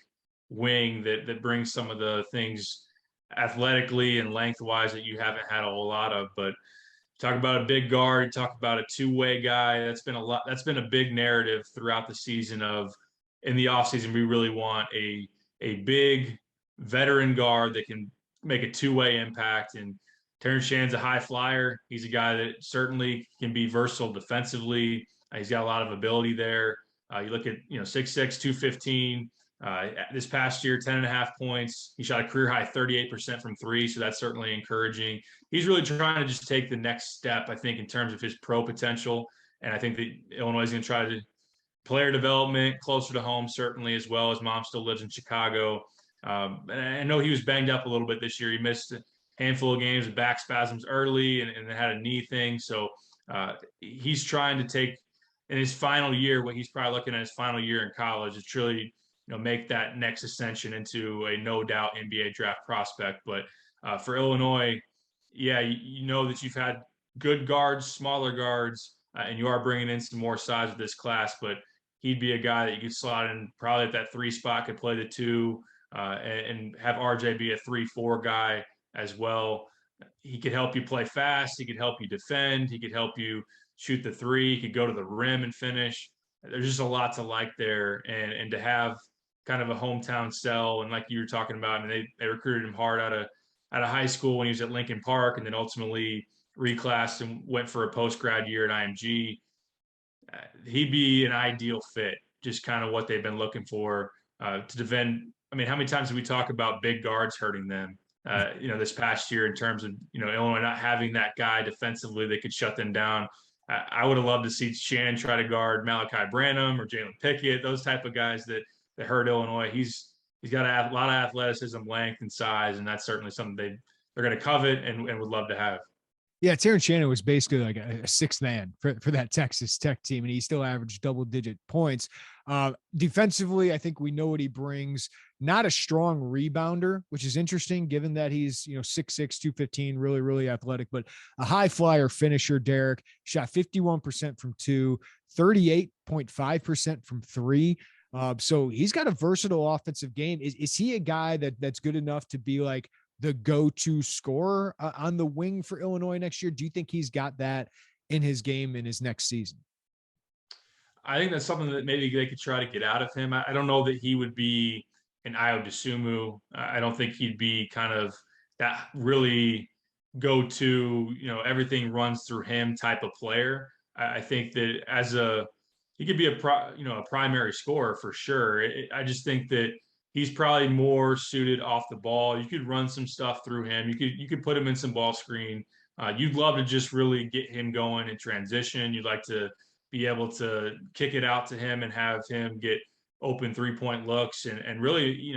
wing that brings some of the things athletically and lengthwise that you haven't had a whole lot of. But talk about a big guard, talk about a two-way guy. That's been a big narrative throughout the season of, in the offseason, we really want a big veteran guard that can make a two-way impact. And Terrence Shannon's a high flyer. He's a guy that certainly can be versatile defensively. He's got a lot of ability there. You look at, 6'6", 215. This past year, 10.5 points. He shot a career high 38% from three, so that's certainly encouraging. He's really trying to just take the next step, I think, in terms of his pro potential. And I think that Illinois is going to try to player development closer to home, certainly, as well. His mom still lives in Chicago. And I know he was banged up a little bit this year. He missed a handful of games with back spasms early and had a knee thing. So he's trying to take in his final year, what he's probably looking at his final year in college is truly, make that next ascension into a no doubt NBA draft prospect. But for Illinois, yeah, you know that you've had good guards, smaller guards, and you are bringing in some more size with this class. But he'd be a guy that you could slot in probably at that 3 spot, could play the 2, and have RJ be a 3-4 guy as well. He could help you play fast. He could help you defend. He could help you shoot the 3. He could go to the rim and finish. There's just a lot to like there, and to have kind of a hometown sell, and like you were talking about, and they recruited him hard out of high school when he was at Lincoln Park, and then ultimately reclassed and went for a post grad year at IMG. He'd be an ideal fit, just kind of what they've been looking for to defend. I mean, how many times did we talk about big guards hurting them? This past year in terms of Illinois not having that guy defensively that could shut them down. I would have loved to see Shannon try to guard Malachi Branham or Jalen Pickett, those type of guys that hurt Illinois. He's got a lot of athleticism, length, and size, and that's certainly something they're going to covet and would love to have. Yeah, Terrence Shannon was basically like a sixth man for that Texas Tech team, and he still averaged double-digit points. Defensively, I think we know what he brings. Not a strong rebounder, which is interesting given that he's 6'6", 215, really, really athletic, but a high flyer finisher. Derek shot 51% from 2, 38.5% from 3. So he's got a versatile offensive game. Is he a guy that's good enough to be like the go-to scorer on the wing for Illinois next year? Do you think he's got that in his game in his next season? I think that's something that maybe they could try to get out of him. I don't know that he would be an Ayo Dosunmu. I don't think he'd be kind of that really go-to, everything runs through him type of player. I think that he could be a primary scorer for sure. I just think that he's probably more suited off the ball. You could run some stuff through him. You could put him in some ball screen. You'd love to just really get him going in transition. You'd like to be able to kick it out to him and have him get open 3-point looks and really,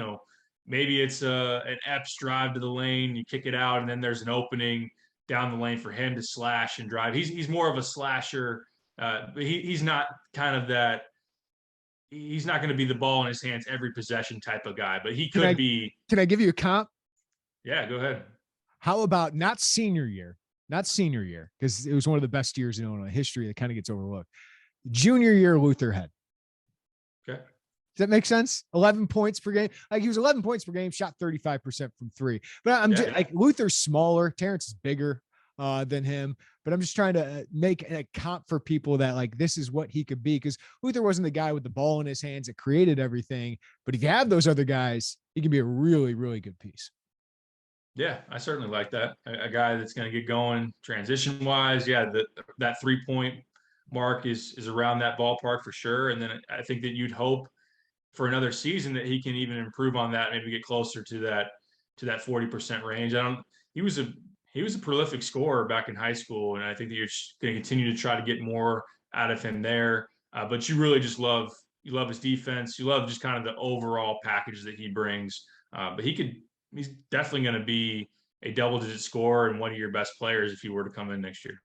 maybe it's an Epps drive to the lane. You kick it out, and then there's an opening down the lane for him to slash and drive. He's more of a slasher. But he's not kind of that. He's not going to be the ball in his hands every possession type of guy, but he could be. Can I give you a comp? Yeah, go ahead. How about not senior year, because it was one of the best years in Illinois history that kind of gets overlooked. Junior year, Luther Head. Okay. Does that make sense? 11 points per game. Like he was 11 points per game, shot 35% from 3. But I'm just like Luther's smaller. Terrence is bigger than him. But I'm just trying to make a comp for people that like this is what he could be, because Luther wasn't the guy with the ball in his hands that created everything. But if you have those other guys, he can be a really, really good piece. Yeah, I certainly like that. A guy that's going to get going transition wise. Yeah, that 3-point mark is around that ballpark for sure. And then I think that you'd hope for another season that he can even improve on that, maybe get closer to that 40% range. He was a prolific scorer back in high school, and I think that you're going to continue to try to get more out of him there. But you really just love his defense. You love just kind of the overall package that he brings. But he's definitely going to be a double-digit scorer and one of your best players if he were to come in next year.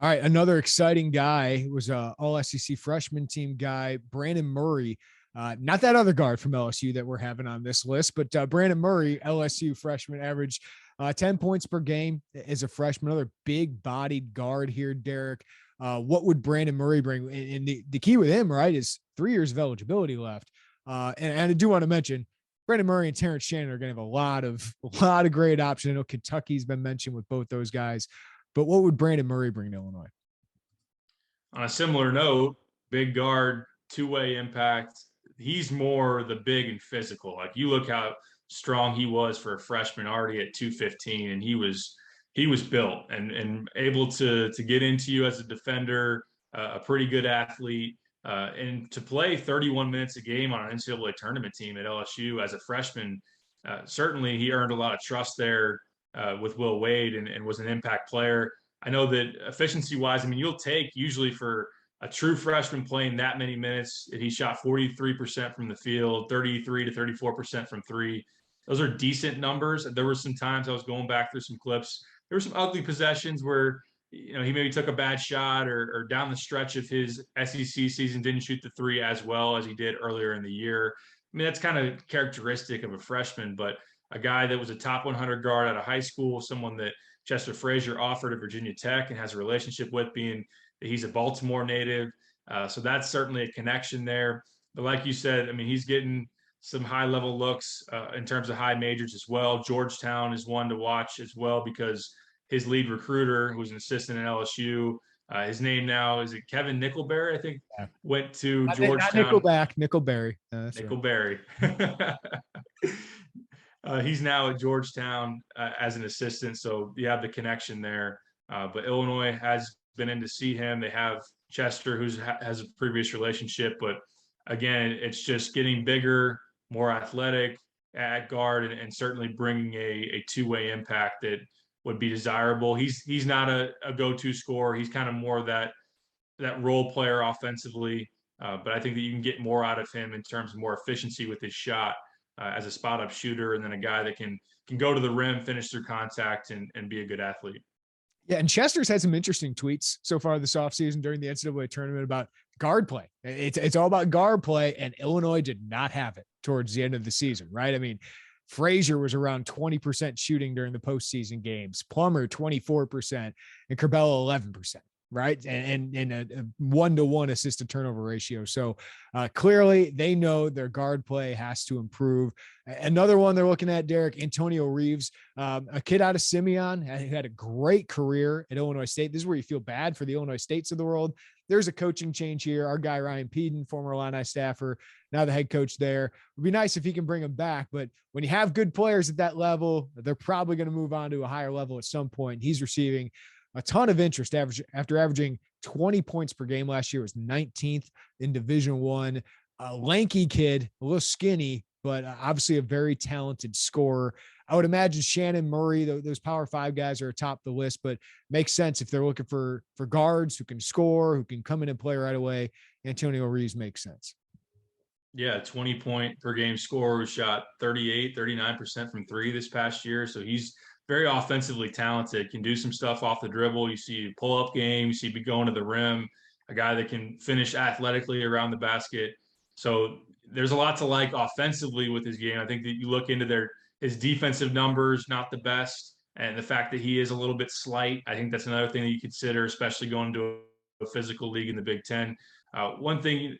All right, another exciting guy was a All-SEC freshman team guy, Brandon Murray. Not that other guard from LSU that we're having on this list, but Brandon Murray, LSU freshman, averaged 10 points per game as a freshman. Another big-bodied guard here, Derek. What would Brandon Murray bring? And the key with him, right, is 3 years of eligibility left. And I do want to mention Brandon Murray and Terrence Shannon are going to have a lot of great options. I know Kentucky's been mentioned with both those guys, but what would Brandon Murray bring to Illinois? On a similar note, big guard, two-way impact. He's more the big and physical. Like you look how strong he was for a freshman, already at 215, and he was built and able to get into you as a defender, a pretty good athlete. And to play 31 minutes a game on an NCAA tournament team at LSU as a freshman, certainly he earned a lot of trust there with Will Wade and was an impact player. I know that efficiency-wise, I mean, you'll take usually for a true freshman playing that many minutes. He shot 43% from the field, 33 to 34% from three. Those are decent numbers. There were some times I was going back through some clips. There were some ugly possessions where he maybe took a bad shot, or down the stretch of his SEC season didn't shoot the three as well as he did earlier in the year. I mean, that's kind of characteristic of a freshman, but a guy that was a top 100 guard out of high school, someone that Chester Frazier offered at Virginia Tech and has a relationship with, being that he's a Baltimore native. So that's certainly a connection there. But like you said, I mean, he's getting some high level looks in terms of high majors as well. Georgetown is one to watch as well, because his lead recruiter, who's an assistant at LSU, his name now is it Kevin Nickelberry, I think, went to Georgetown. Not Nickelberry. Nickelberry. He's now at Georgetown as an assistant, so you have the connection there. But Illinois has been in to see him. They have Chester, who has a previous relationship, but again, it's just getting bigger, more athletic at guard, and certainly bringing a two-way impact that would be desirable. He's not a go-to scorer. He's kind of more that role player offensively, but I think that you can get more out of him in terms of more efficiency with his shot as a spot-up shooter, and then a guy that can go to the rim, finish through contact, and be a good athlete. Yeah, and Chester's had some interesting tweets so far this offseason during the NCAA tournament about guard play. It's all about guard play, and Illinois did not have it towards the end of the season, right? I mean, Frazier was around 20% shooting during the postseason games, Plummer 24%, and Curbelo 11%. Right. And a 1-to-1 assist to turnover ratio. So clearly they know their guard play has to improve. Another one they're looking at, Derek, Antonio Reeves, a kid out of Simeon, who had a great career at Illinois State. This is where you feel bad for the Illinois States of the world. There's a coaching change here. Our guy, Ryan Peden, former Illini staffer, now the head coach there. It would be nice if he can bring him back. But when you have good players at that level, they're probably going to move on to a higher level at some point. He's receiving a ton of interest after averaging 20 points per game last year. Was 19th in Division I. A lanky kid, a little skinny, but obviously a very talented scorer. I would imagine Shannon Murray, those Power 5 guys, are atop the list, but makes sense if they're looking for guards who can score, who can come in and play right away. Antonio Reeves makes sense. Yeah, 20-point per game scorer who shot 39% from three this past year. So he's very offensively talented, can do some stuff off the dribble. You see pull-up game, you see be going to the rim, a guy that can finish athletically around the basket. So there's a lot to like offensively with his game. I think that you look into his defensive numbers, not the best, and the fact that he is a little bit slight, I think that's another thing that you consider, especially going to a physical league in the Big Ten. One thing,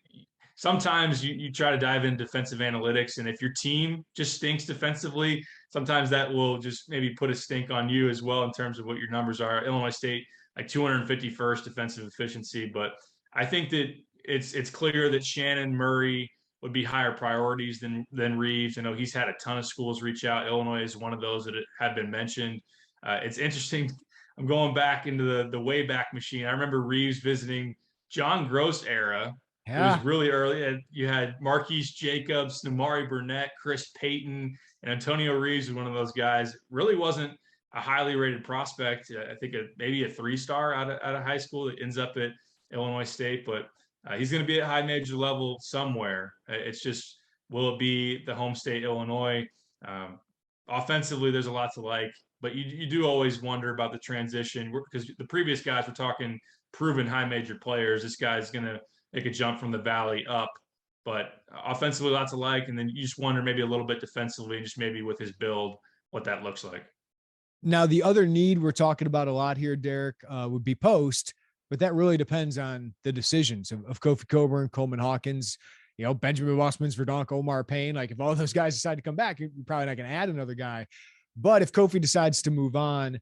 sometimes you try to dive into defensive analytics, and if your team just stinks defensively, sometimes that will just maybe put a stink on you as well in terms of what your numbers are. Illinois State, like 251st defensive efficiency, but I think that it's clear that Shannon Murray would be higher priorities than Reeves. I know he's had a ton of schools reach out. Illinois is one of those that have been mentioned. It's interesting. I'm going back into the Wayback Machine. I remember Reeves visiting John Gross era. Yeah. It was really early. You had Marquise Jacobs, Namari Burnett, Chris Payton, and Antonio Reeves was one of those guys. Really wasn't a highly rated prospect. I think maybe a 3-star out of high school that ends up at Illinois State, but he's going to be at high major level somewhere. It's just, will it be the home state Illinois? Offensively, there's a lot to like, but you do always wonder about the transition, because the previous guys were talking proven high major players. This guy's going to make a jump from the valley up, but offensively, lots of like, and then you just wonder maybe a little bit defensively, just maybe with his build, what that looks like. Now, the other need we're talking about a lot here, Derek, would be post, but that really depends on the decisions of Kofi Cockburn, Coleman Hawkins, Benjamin Bossmans, Verdonk, Omar Payne. Like, if all those guys decide to come back, you're probably not going to add another guy. But if Kofi decides to move on,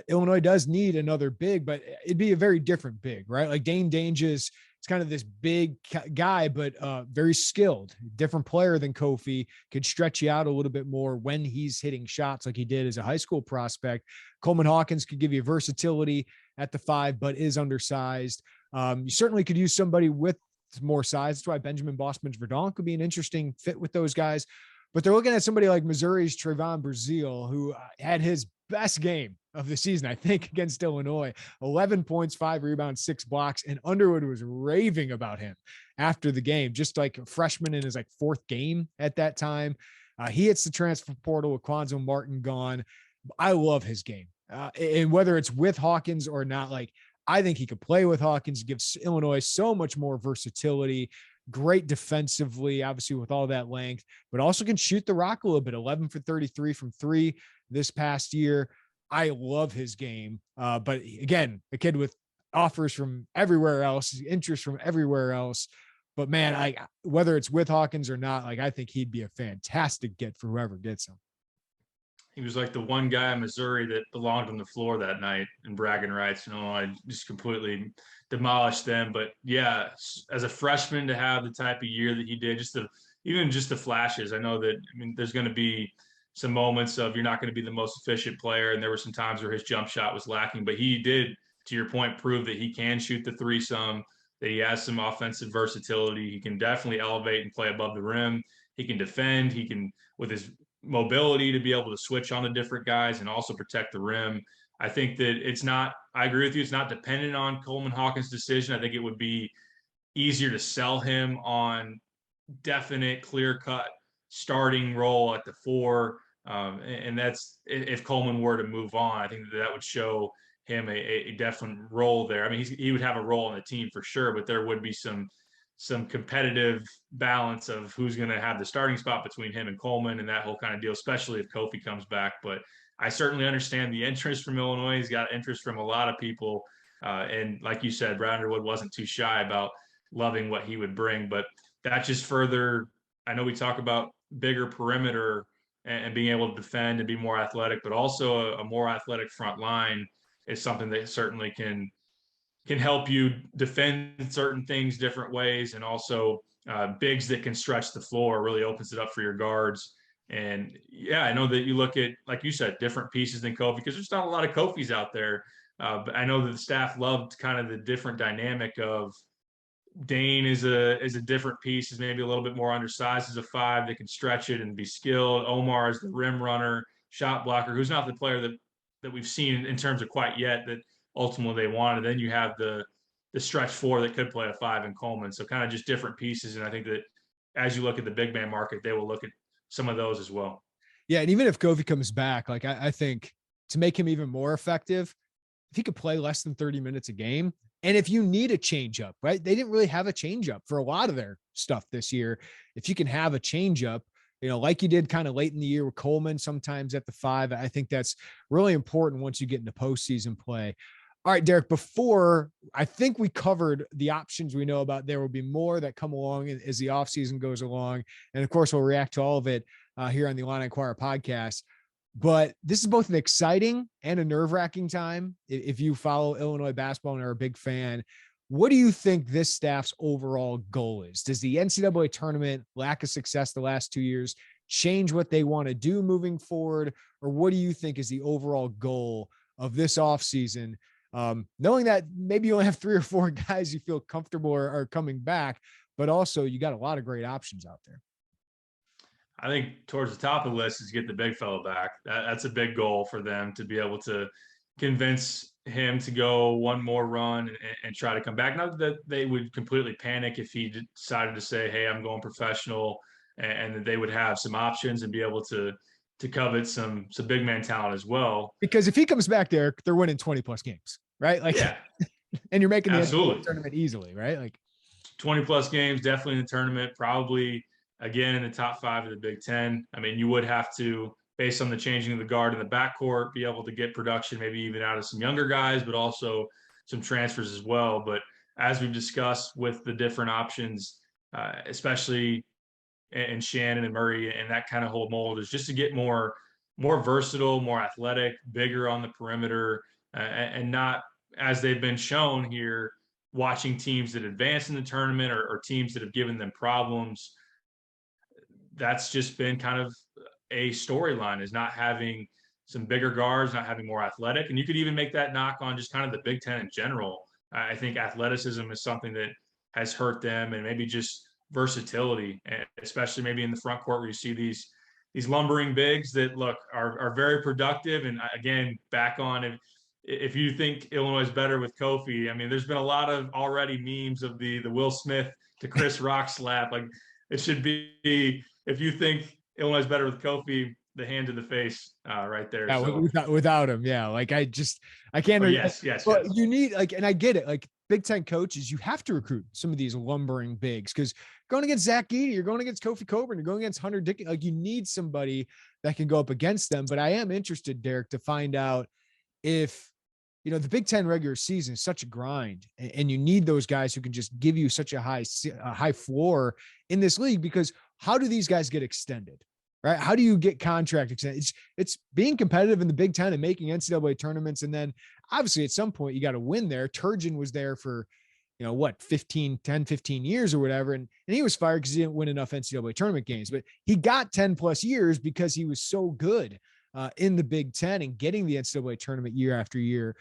Illinois does need another big, but it'd be a very different big, right? Like Dane Danges, it's kind of this big guy, but very skilled, different player than Kofi, could stretch you out a little bit more when he's hitting shots like he did as a high school prospect. Coleman Hawkins could give you versatility at the 5, but is undersized. You certainly could use somebody with more size. That's why Benjamin Bossmans Verdonk could be an interesting fit with those guys. But they're looking at somebody like Missouri's Trayvon Brazile, who had his best game of the season, I think, against Illinois. 11 points, 5 rebounds, 6 blocks, and Underwood was raving about him after the game, just like a freshman in his like 4th game at that time. He hits the transfer portal with Quanzo Martin gone. I love his game. And whether it's with Hawkins or not, like, I think he could play with Hawkins, gives Illinois so much more versatility, great defensively, obviously with all that length, but also can shoot the rock a little bit. 11 for 33 from 3 this past year. I love his game. But again, a kid with offers from everywhere else, interest from everywhere else. But man, whether it's with Hawkins or not, like, I think he'd be a fantastic get for whoever gets him. He was like the one guy in Missouri that belonged on the floor that night in bragging rights. I just completely demolished them. But yeah, as a freshman to have the type of year that he did, even just the flashes. I know that, there's going to be some moments of you're not going to be the most efficient player, and there were some times where his jump shot was lacking. But he did, to your point, prove that he can shoot the three some, that he has some offensive versatility. He can definitely elevate and play above the rim. He can defend. He can, with his mobility, to be able to switch on the different guys and also protect the rim. I think that I agree with you, it's not dependent on Coleman Hawkins' decision. I think it would be easier to sell him on definite, clear-cut starting role at the 4. And that's, if Coleman were to move on, I think that would show him a definite role there. He would have a role on the team for sure, but there would be some competitive balance of who's going to have the starting spot between him and Coleman and that whole kind of deal, especially if Kofi comes back. But I certainly understand the interest from Illinois. He's got interest from a lot of people. And like you said, Brad Underwood wasn't too shy about loving what he would bring. But that just further, I know we talk about bigger perimeter and being able to defend and be more athletic, but also a more athletic front line is something that certainly can help you defend certain things different ways. And also bigs that can stretch the floor really opens it up for your guards. And yeah, I know that you look at, like you said, different pieces than Kofi, because there's not a lot of Kofis out there. But I know that the staff loved kind of the different dynamic of Dane is a different piece, is maybe a little bit more undersized as a 5 that can stretch it and be skilled. Omar is the rim runner, shot blocker, who's not the player that we've seen in terms of quite yet that ultimately they wanted. Then you have the stretch 4 that could play a 5 in Coleman. So kind of just different pieces. And I think that as you look at the big man market, they will look at some of those as well. Yeah. And even if Kofi comes back, like, I think to make him even more effective, if he could play less than 30 minutes a game, and if you need a changeup, right? They didn't really have a changeup for a lot of their stuff this year. If you can have a changeup, like you did kind of late in the year with Coleman, sometimes at the 5, I think that's really important once you get into postseason play. All right, Derek, before I think we covered the options we know about, there will be more that come along as the offseason goes along. And of course, we'll react to all of it here on the Illini Inquirer podcast. But this is both an exciting and a nerve-wracking time. If you follow Illinois basketball and are a big fan, what do you think this staff's overall goal is? Does the NCAA tournament, lack of success the last 2 years, change what they want to do moving forward? Or what do you think is the overall goal of this offseason? Knowing that maybe you only have 3 or 4 guys you feel comfortable are coming back, but also you got a lot of great options out there. I think towards the top of the list is get the big fellow back. That's a big goal for them, to be able to convince him to go one more run and try to come back. Not that they would completely panic if he decided to say, hey, I'm going professional, and that they would have some options and be able to covet some big man talent as well. Because if he comes back, Derek, they're winning 20 plus games, right? Like, yeah. And you're making the tournament easily, right? Like 20 plus games, definitely in the tournament, probably again in the top 5 of the Big Ten. You would have to, based on the changing of the guard in the backcourt, be able to get production, maybe even out of some younger guys, but also some transfers as well. But as we've discussed with the different options, especially in Shannon and Murray and that kind of whole mold, is just to get more versatile, more athletic, bigger on the perimeter, and not, as they've been shown here, watching teams that advance in the tournament or teams that have given them problems. That's just been kind of a storyline, is not having some bigger guards, not having more athletic. And you could even make that knock on just kind of the Big Ten in general. I think athleticism is something that has hurt them, and maybe just versatility, especially maybe in the front court where you see these these lumbering bigs that are very productive. And again, back on if you think Illinois is better with Kofi, I mean, there's been a lot of already memes of the Will Smith to Chris Rock slap. Like it should be, if you think Illinois is better with Kofi, the hand to the face right there. Yeah, So without him, yeah. Like I can't. Oh, yes. But you need and I get it. Like Big Ten coaches, you have to recruit some of these lumbering bigs because going against Zach Edey, you're going against Kofi Cockburn, you're going against Hunter Dickinson. Like you need somebody that can go up against them. But I am interested, Derek, to find out if the Big Ten regular season is such a grind, and you need those guys who can just give you such a high floor in this league. Because how do these guys get extended? Right? How do you get contract extended? It's being competitive in the Big Ten and making NCAA tournaments. And then obviously at some point you got to win there. Turgeon was there for, 10, 15 years or whatever. And he was fired because he didn't win enough NCAA tournament games, but he got 10 plus years because he was so good in the Big Ten and getting the NCAA tournament year after year.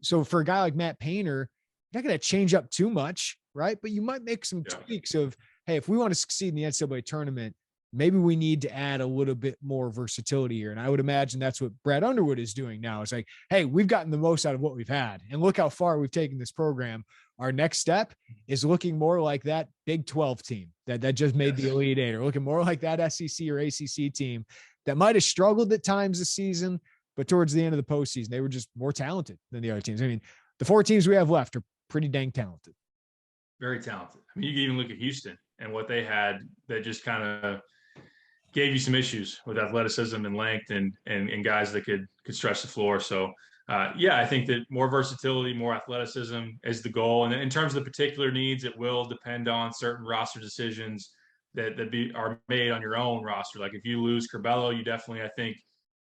So for a guy like Matt Painter, you're not going to change up too much, right? But you might make some tweaks of, hey, if we want to succeed in the NCAA tournament, maybe we need to add a little bit more versatility here. And I would imagine that's what Brad Underwood is doing now. It's like, hey, we've gotten the most out of what we've had, and look how far we've taken this program. Our next step is looking more like that Big 12 team that just made the Elite Eight, or looking more like that SEC or ACC team that might have struggled at times this season, but towards the end of the postseason, they were just more talented than the other teams. I mean, the 4 teams we have left are pretty dang talented. Very talented. I mean, you can even look at Houston and what they had that just kind of gave you some issues with athleticism and length and guys that could stretch the floor. So I think that more versatility, more athleticism is the goal. And in terms of the particular needs, it will depend on certain roster decisions that are made on your own roster. Like if you lose Curbelo, you definitely, I think,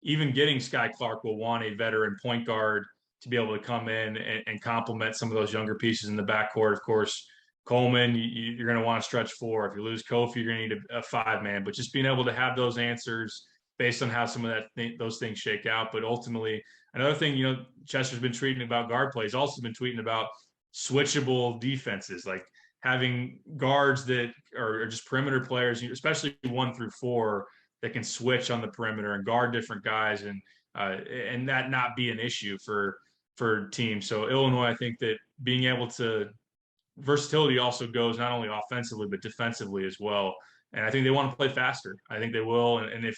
even getting Skyy Clark will want a veteran point guard to be able to come in and complement some of those younger pieces in the backcourt. Of course, Coleman, you're going to want to stretch 4. If you lose Kofi, you're going to need a 5-man. But just being able to have those answers based on how some of those things shake out. But ultimately, another thing, Chester's been tweeting about guard play. He's also been tweeting about switchable defenses, like having guards that are just perimeter players, especially 1 through 4, that can switch on the perimeter and guard different guys, and that not be an issue for teams. So Illinois, I think that being able to versatility also goes not only offensively but defensively as well. And I think they want to play faster. I think they will. And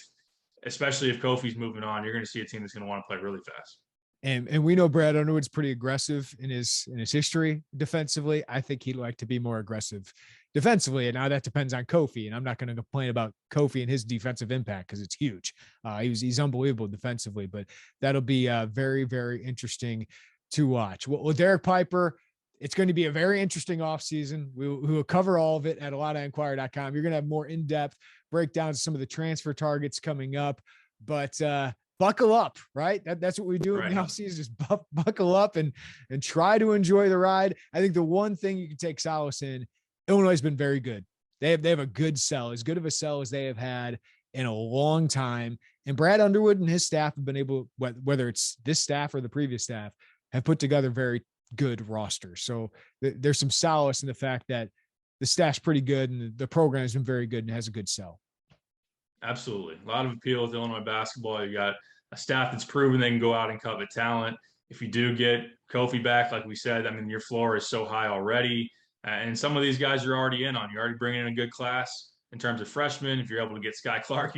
especially if Kofi's moving on, you're going to see a team that's going to want to play really fast. And we know Brad Underwood's pretty aggressive in his history defensively. I think he'd like to be more aggressive defensively. And now that depends on Kofi. And I'm not going to complain about Kofi and his defensive impact because it's huge. He's unbelievable defensively, but that'll be very, very interesting to watch. Well, Derek Piper, it's going to be a very interesting offseason. We will cover all of it at IlliniInquirer.com. You're going to have more in-depth breakdowns of some of the transfer targets coming up, but buckle up, right? That's what we do in the offseason, just buckle up and try to enjoy the ride. I think the one thing you can take solace in, Illinois has been very good. They have a good sell, as good of a sell as they have had in a long time. And Brad Underwood and his staff have been able, whether it's this staff or the previous staff, have put together very good roster. So there's some solace in the fact that the staff's pretty good and the program has been very good and has a good sell. Absolutely. A lot of appeal with Illinois basketball. You got a staff that's proven they can go out and covet talent. If you do get Kofi back, like we said, I mean, your floor is so high already. And some of these guys you're already in on. You're already bringing in a good class in terms of freshmen. If you're able to get Skyy Clark,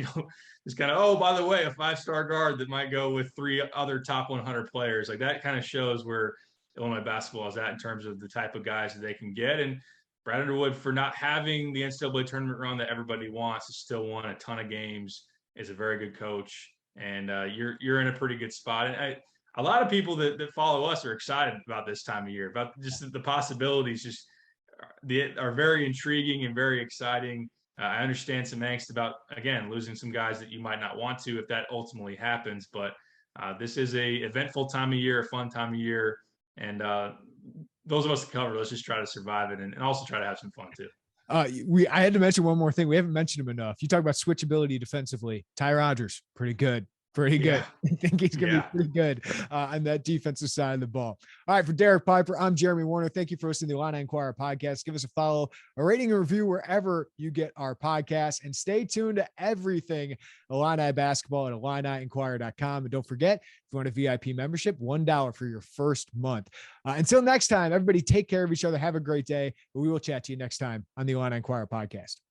it's kind of, oh, by the way, a 5-star guard that might go with 3 other top 100 players. Like that kind of shows where Illinois basketball is at in terms of the type of guys that they can get. And Brad Underwood, for not having the NCAA tournament run that everybody wants, has still won a ton of games, is a very good coach, and you're in a pretty good spot. And a lot of people that follow us are excited about this time of year, about just the possibilities are very intriguing and very exciting. I understand some angst about, again, losing some guys that you might not want to if that ultimately happens, but this is a eventful time of year, a fun time of year. And those of us that cover, let's just try to survive it and also try to have some fun too. I had to mention one more thing. We haven't mentioned him enough. You talk about switchability defensively. Ty Rodgers, pretty good. Pretty good. Yeah. I think he's going to be pretty good on that defensive side of the ball. All right, for Derek Piper, I'm Jeremy Werner. Thank you for listening to the Illini Inquirer Podcast. Give us a follow, a rating, and review wherever you get our podcast. And stay tuned to everything Illini basketball at IlliniInquirer.com. And don't forget, if you want a VIP membership, $1 for your first month. Until next time, everybody take care of each other. Have a great day. We will chat to you next time on the Illini Inquirer Podcast.